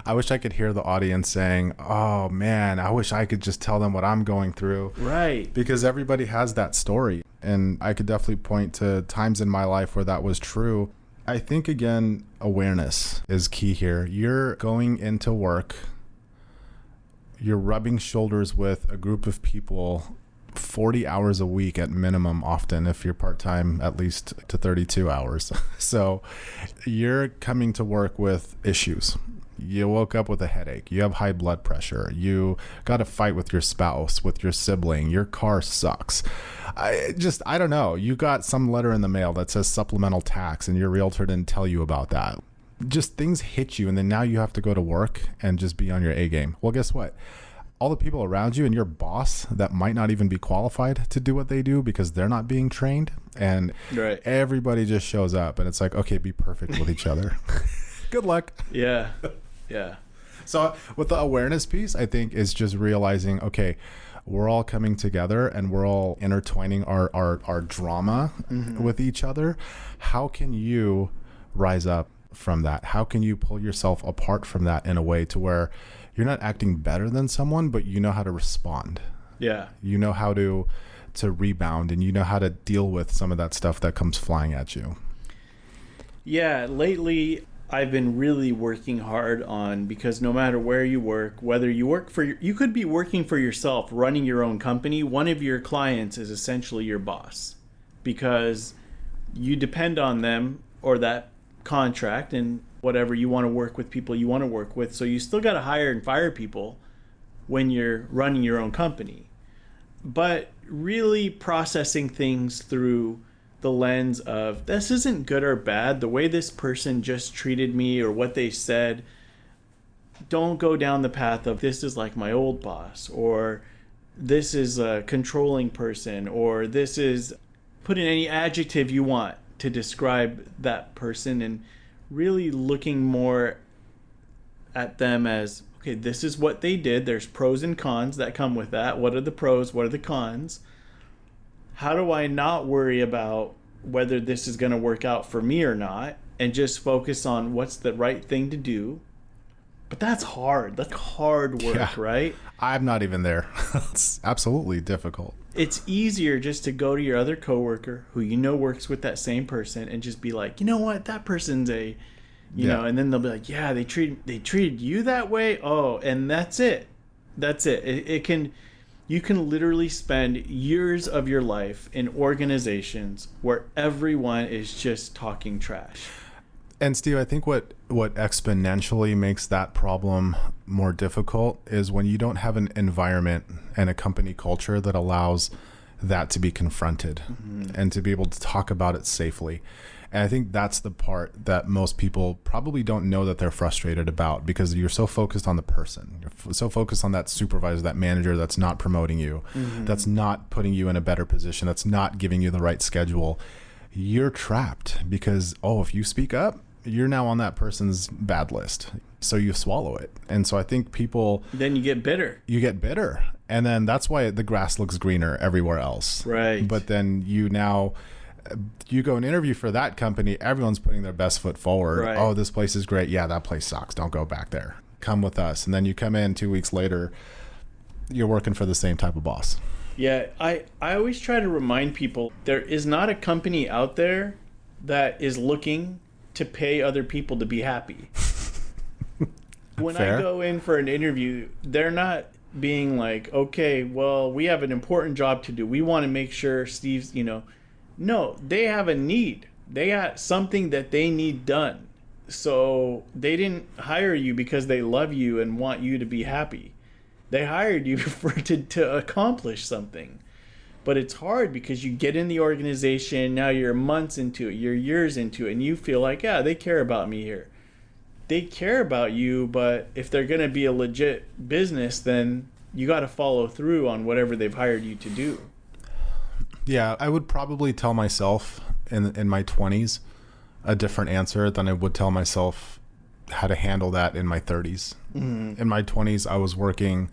I wish I could hear the audience saying, oh man, I wish I could just tell them what I'm going through. Right. Because everybody has that story. And I could definitely point to times in my life where that was true. I think, again, awareness is key here. You're going into work, you're rubbing shoulders with a group of people 40 hours a week at minimum, often, if you're part-time, at least to 32 hours. So you're coming to work with issues. You woke up with a headache. You have high blood pressure. You got a fight with your spouse, with your sibling. Your car sucks. I don't know. You got some letter in the mail that says supplemental tax and your realtor didn't tell you about that. Just things hit you, and then now you have to go to work and just be on your A game. Well, guess what? All the people around you and your boss that might not even be qualified to do what they do because they're not being trained, and right. Everybody just shows up, and it's like, okay, be perfect with each other. Good luck. Yeah. So with the awareness piece, I think is just realizing, okay, we're all coming together and we're all intertwining our drama with each other. How can you rise up from that? How can you pull yourself apart from that in a way to where you're not acting better than someone, but you know how to respond? Yeah. You know how to rebound, and you know how to deal with some of that stuff that comes flying at you. Yeah, lately I've been really working hard on, because no matter where you work, whether you work for, you could be working for yourself, running your own company, one of your clients is essentially your boss, because you depend on them or that contract and whatever you want to work with, people you want to work with. So you still got to hire and fire people when you're running your own company. But really processing things through the lens of, this isn't good or bad, the way this person just treated me or what they said. Don't go down the path of, this is like my old boss, or this is a controlling person, or this is, put in any adjective you want to describe that person, and really looking more at them as, okay, this is what they did. There's pros and cons that come with that. What are the pros? What are the cons? How do I not worry about whether this is going to work out for me or not, and just focus on what's the right thing to do? But that's hard. That's hard work, right? I'm not even there. It's absolutely difficult. It's easier just to go to your other coworker who you know works with that same person and just be like, you know what, that person's a, you know, and then they'll be like, yeah, they treated you that way. Oh, and that's it. That's it. You can literally spend years of your life in organizations where everyone is just talking trash. And Steve, I think what exponentially makes that problem more difficult is when you don't have an environment and a company culture that allows that to be confronted and to be able to talk about it safely. And I think that's the part that most people probably don't know that they're frustrated about, because you're so focused on the person. You're so focused on that supervisor, that manager that's not promoting you, that's not putting you in a better position, that's not giving you the right schedule. You're trapped because, if you speak up, you're now on that person's bad list. So you swallow it. And so I think people... Then you get bitter. And then that's why the grass looks greener everywhere else. Right. But then you go and interview for that company, everyone's putting their best foot forward. Right. Oh, this place is great. Yeah, that place sucks. Don't go back there. Come with us. And then you come in 2 weeks later, you're working for the same type of boss. Yeah, I always try to remind people, there is not a company out there that is looking to pay other people to be happy. When Fair. I go in for an interview, they're not being like, okay, well, we have an important job to do. We want to make sure Steve's, no, they have a need. They got something that they need done. So they didn't hire you because they love you and want you to be happy. They hired you to accomplish something. But it's hard because you get in the organization, now you're months into it, you're years into it, and you feel like, yeah, they care about me here. They care about you, but if they're going to be a legit business, then you got to follow through on whatever they've hired you to do. Yeah, I would probably tell myself in my 20s a different answer than I would tell myself how to handle that in my 30s. In my 20s, I was working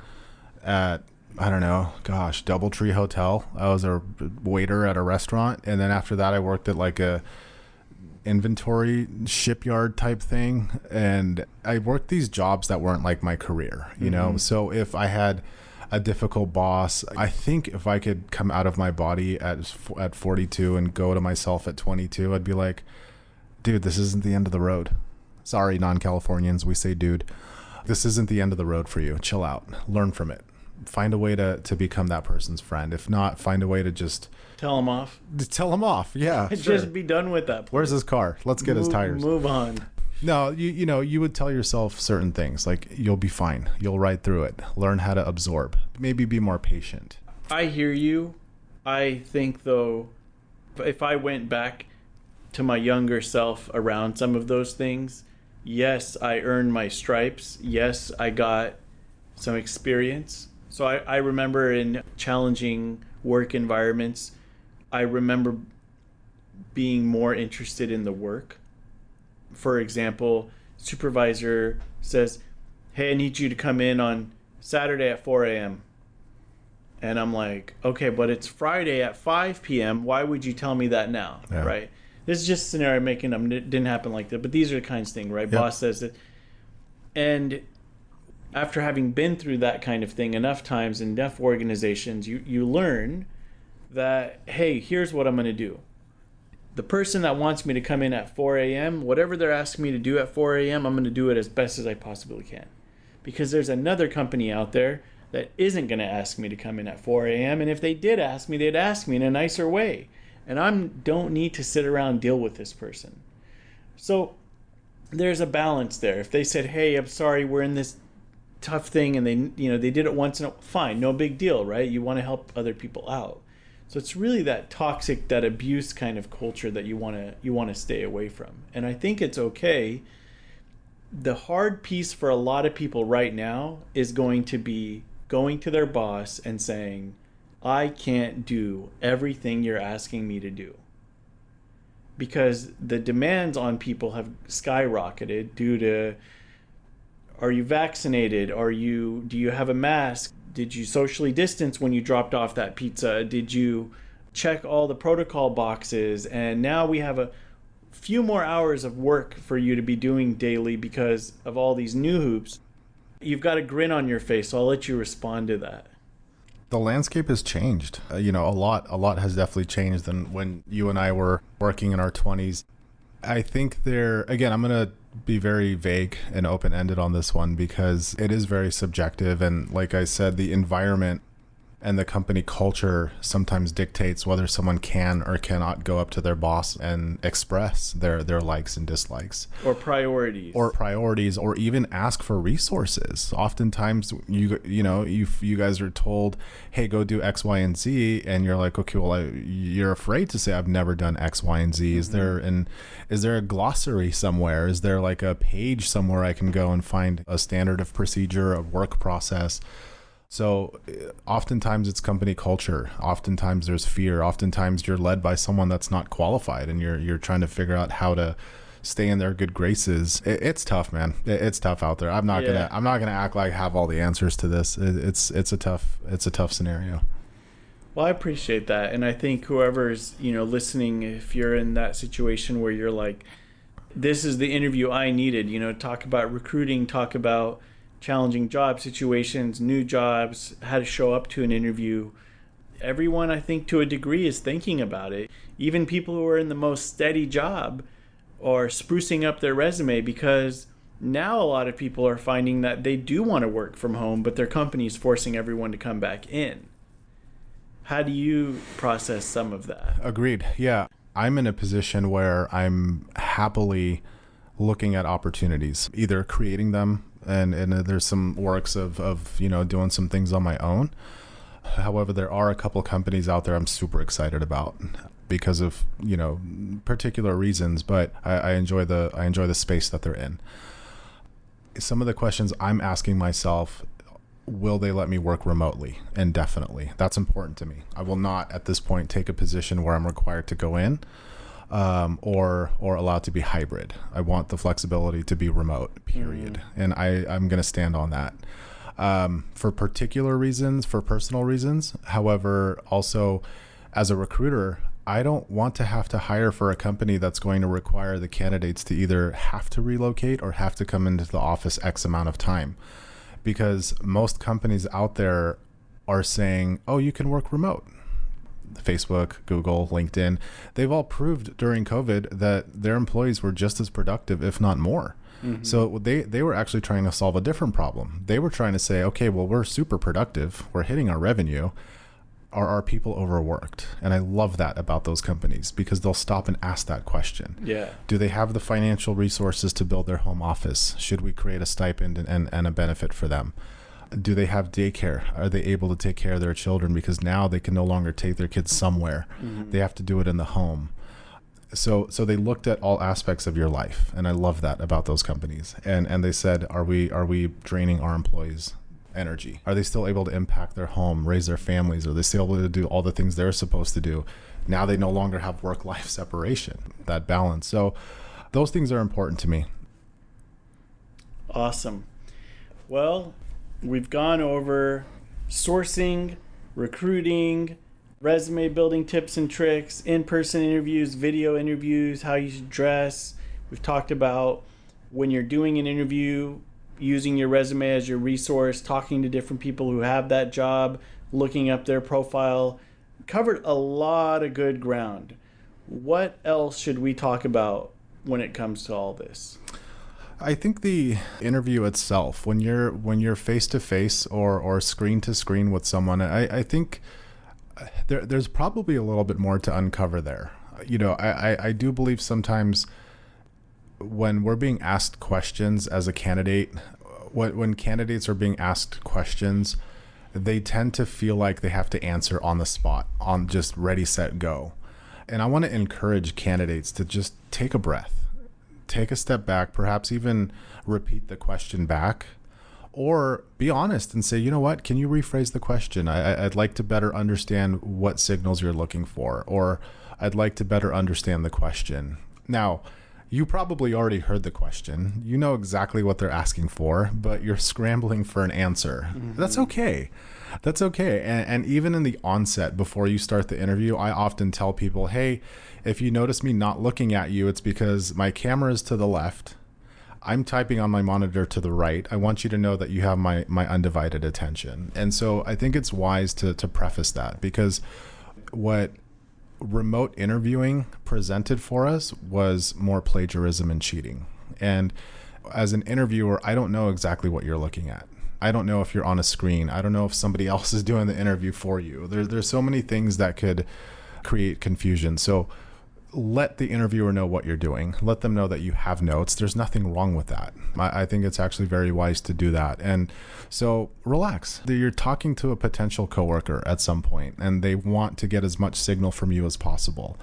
at, DoubleTree Hotel. I was a waiter at a restaurant. And then after that, I worked at like a inventory shipyard type thing. And I worked these jobs that weren't like my career, you know? So if I had a difficult boss, I think if I could come out of my body at 42 and go to myself at 22, I'd be like, dude, this isn't the end of the road. Sorry, non-Californians, we say dude. This isn't the end of the road for you. Chill out. Learn from it. Find a way to become that person's friend. If not, find a way to just... Tell him off. Tell him off, yeah. Just be done with that. Where's his car? Let's get his tires. Move on. No, you would tell yourself certain things, like you'll be fine. You'll ride through it. Learn how to absorb. Maybe be more patient. I hear you. I think, though, if I went back to my younger self around some of those things, yes, I earned my stripes. Yes, I got some experience. So I remember in challenging work environments, I remember being more interested in the work. For example, supervisor says, hey, I need you to come in on Saturday at 4 a.m. And I'm like, okay, but it's Friday at 5 p.m. Why would you tell me that now, right? This is just a scenario I'm making up. It didn't happen like that, but these are the kinds of things, right? Yep. Boss says it. And after having been through that kind of thing enough times in enough organizations, you learn that, hey, here's what I'm going to do. The person that wants me to come in at 4 a.m., whatever they're asking me to do at 4 a.m., I'm going to do it as best as I possibly can. Because there's another company out there that isn't going to ask me to come in at 4 a.m. And if they did ask me, they'd ask me in a nicer way. And I don't need to sit around and deal with this person. So there's a balance there. If they said, hey, I'm sorry, we're in this tough thing, and they did it once, fine, no big deal, right? You want to help other people out. So it's really that toxic, that abuse kind of culture that you want to stay away from. And I think it's okay. The hard piece for a lot of people right now is going to be going to their boss and saying, I can't do everything you're asking me to do. Because the demands on people have skyrocketed due to, are you vaccinated? Do you have a mask? Did you socially distance when you dropped off that pizza? Did you check all the protocol boxes? And now we have a few more hours of work for you to be doing daily because of all these new hoops. You've got a grin on your face, so I'll let you respond to that. The landscape has changed. A lot has definitely changed than when you and I were working in our 20s. I think again, I'm going to be very vague and open-ended on this one because it is very subjective. And like I said, the environment and the company culture sometimes dictates whether someone can or cannot go up to their boss and express their likes and dislikes. Or priorities, or even ask for resources. Oftentimes, you guys are told, hey, go do X, Y, and Z. And you're like, okay, well, you're afraid to say, I've never done X, Y, and Z. Is there a glossary somewhere? Is there like a page somewhere I can go and find a standard of procedure, a work process? So oftentimes it's company culture. Oftentimes there's fear. Oftentimes you're led by someone that's not qualified, and you're trying to figure out how to stay in their good graces. It's tough, man. It's tough out there. I'm not gonna act like I have all the answers to this. It's a tough scenario. Well, I appreciate that, and I think whoever's listening, if you're in that situation where you're like, this is the interview I needed. Talk about recruiting. Talk about challenging job situations, new jobs, how to show up to an interview. Everyone, I think, to a degree, is thinking about it. Even people who are in the most steady job are sprucing up their resume because now a lot of people are finding that they do want to work from home, but their company is forcing everyone to come back in. How do you process some of that? Agreed. Yeah. I'm in a position where I'm happily looking at opportunities, either creating them, and there's some works of doing some things on my own. However, there are a couple companies out there I'm super excited about because of particular reasons, but I enjoy the space that they're in. Some of the questions I'm asking myself: will they let me work remotely indefinitely? That's important to me. I will not at this point take a position where I'm required to go in. Or allowed to be hybrid. I want the flexibility to be remote, period. And I'm going to stand on that. For particular reasons, for personal reasons. However, also as a recruiter, I don't want to have to hire for a company that's going to require the candidates to either have to relocate or have to come into the office X amount of time. Because most companies out there are saying, oh, you can work remote. Facebook, Google, LinkedIn, they've all proved during COVID that their employees were just as productive, if not more. Mm-hmm. So they were actually trying to solve a different problem. They were trying to say, okay, well, we're super productive. We're hitting our revenue. Are our people overworked? And I love that about those companies because they'll stop and ask that question. Yeah. Do they have the financial resources to build their home office? Should we create a stipend and a benefit for them? Do they have daycare? Are they able to take care of their children? Because now they can no longer take their kids somewhere. Mm-hmm. They have to do it in the home. So they looked at all aspects of your life. And I love that about those companies. And they said, are we draining our employees' energy? Are they still able to impact their home, raise their families? Are they still able to do all the things they're supposed to do? Now they no longer have work-life separation, that balance. So those things are important to me. Awesome. Well, we've gone over sourcing, recruiting, resume building tips and tricks, in-person interviews, video interviews, how you should dress. We've talked about when you're doing an interview, using your resume as your resource, talking to different people who have that job, looking up their profile. Covered a lot of good ground. What else should we talk about when it comes to all this? I think the interview itself, when you're face to face or screen to screen with someone, I think there's probably a little bit more to uncover there. You know, I do believe sometimes when we're being asked questions as a candidate, when candidates are being asked questions, they tend to feel like they have to answer on the spot, on just ready, set, go. And I want to encourage candidates to just take a breath. Take a step back, perhaps even repeat the question back, or be honest and say, you know what, can you rephrase the question? I'd like to better understand what signals you're looking for, or I'd like to better understand the question. Now, you probably already heard the question. You know exactly what they're asking for, but you're scrambling for an answer. Mm-hmm. That's okay. That's okay. And even in the onset, before you start the interview, I often tell people, hey, if you notice me not looking at you, it's because my camera is to the left. I'm typing on my monitor to the right. I want you to know that you have my undivided attention. And so I think it's wise to preface that, because what remote interviewing presented for us was more plagiarism and cheating. And as an interviewer, I don't know exactly what you're looking at. I don't know if you're on a screen. I don't know if somebody else is doing the interview for you. There's so many things that could create confusion. So let the interviewer know what you're doing. Let them know that you have notes. There's nothing wrong with that. I think it's actually very wise to do that. And so relax. You're talking to a potential coworker at some point, and they want to get as much signal from you as possible.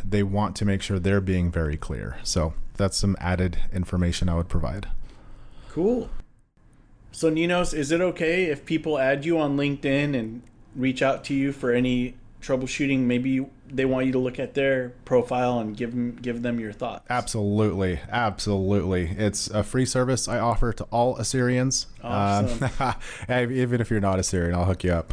They want to make sure they're being very clear. So that's some added information I would provide. Cool. So Ninus, is it okay if people add you on LinkedIn and reach out to you for any troubleshooting? Maybe they want you to look at their profile and give them your thoughts. Absolutely. It's a free service I offer to all Assyrians. Awesome. Even if you're not Assyrian, I'll hook you up.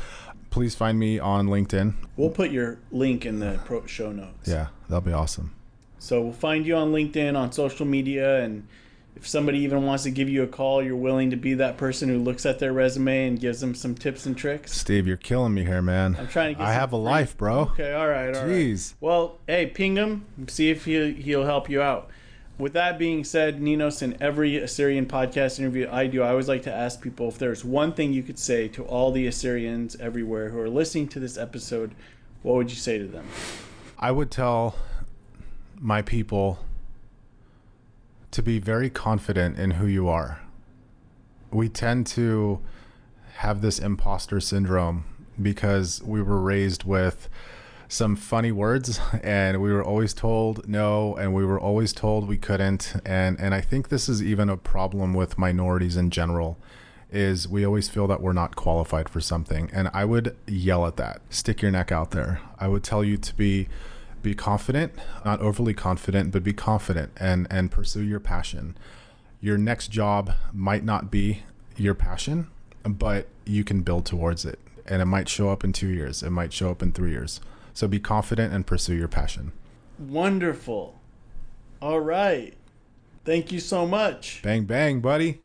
Please find me on LinkedIn. We'll put your link in the show notes. Yeah, that'll be awesome. So we'll find you on LinkedIn, on social media, and if somebody even wants to give you a call, you're willing to be that person who looks at their resume and gives them some tips and tricks? Steve, you're killing me here, man. I'm trying to get I have a life, bro. Okay, all right. Jeez. Well, hey, ping him, see if he'll help you out. With that being said, Ninus, in every Assyrian podcast interview I do, I always like to ask people if there's one thing you could say to all the Assyrians everywhere who are listening to this episode, what would you say to them? I would tell my people to be very confident in who you are. We tend to have this imposter syndrome because we were raised with some funny words, and we were always told no, and we were always told we couldn't. And I think this is even a problem with minorities in general, is we always feel that we're not qualified for something. And I would yell at that. Stick your neck out there. I would tell you to be confident, not overly confident, but be confident and pursue your passion. Your next job might not be your passion, but you can build towards it. And it might show up in 2 years. It might show up in 3 years. So be confident and pursue your passion. Wonderful. All right. Thank you so much. Bang, bang, buddy.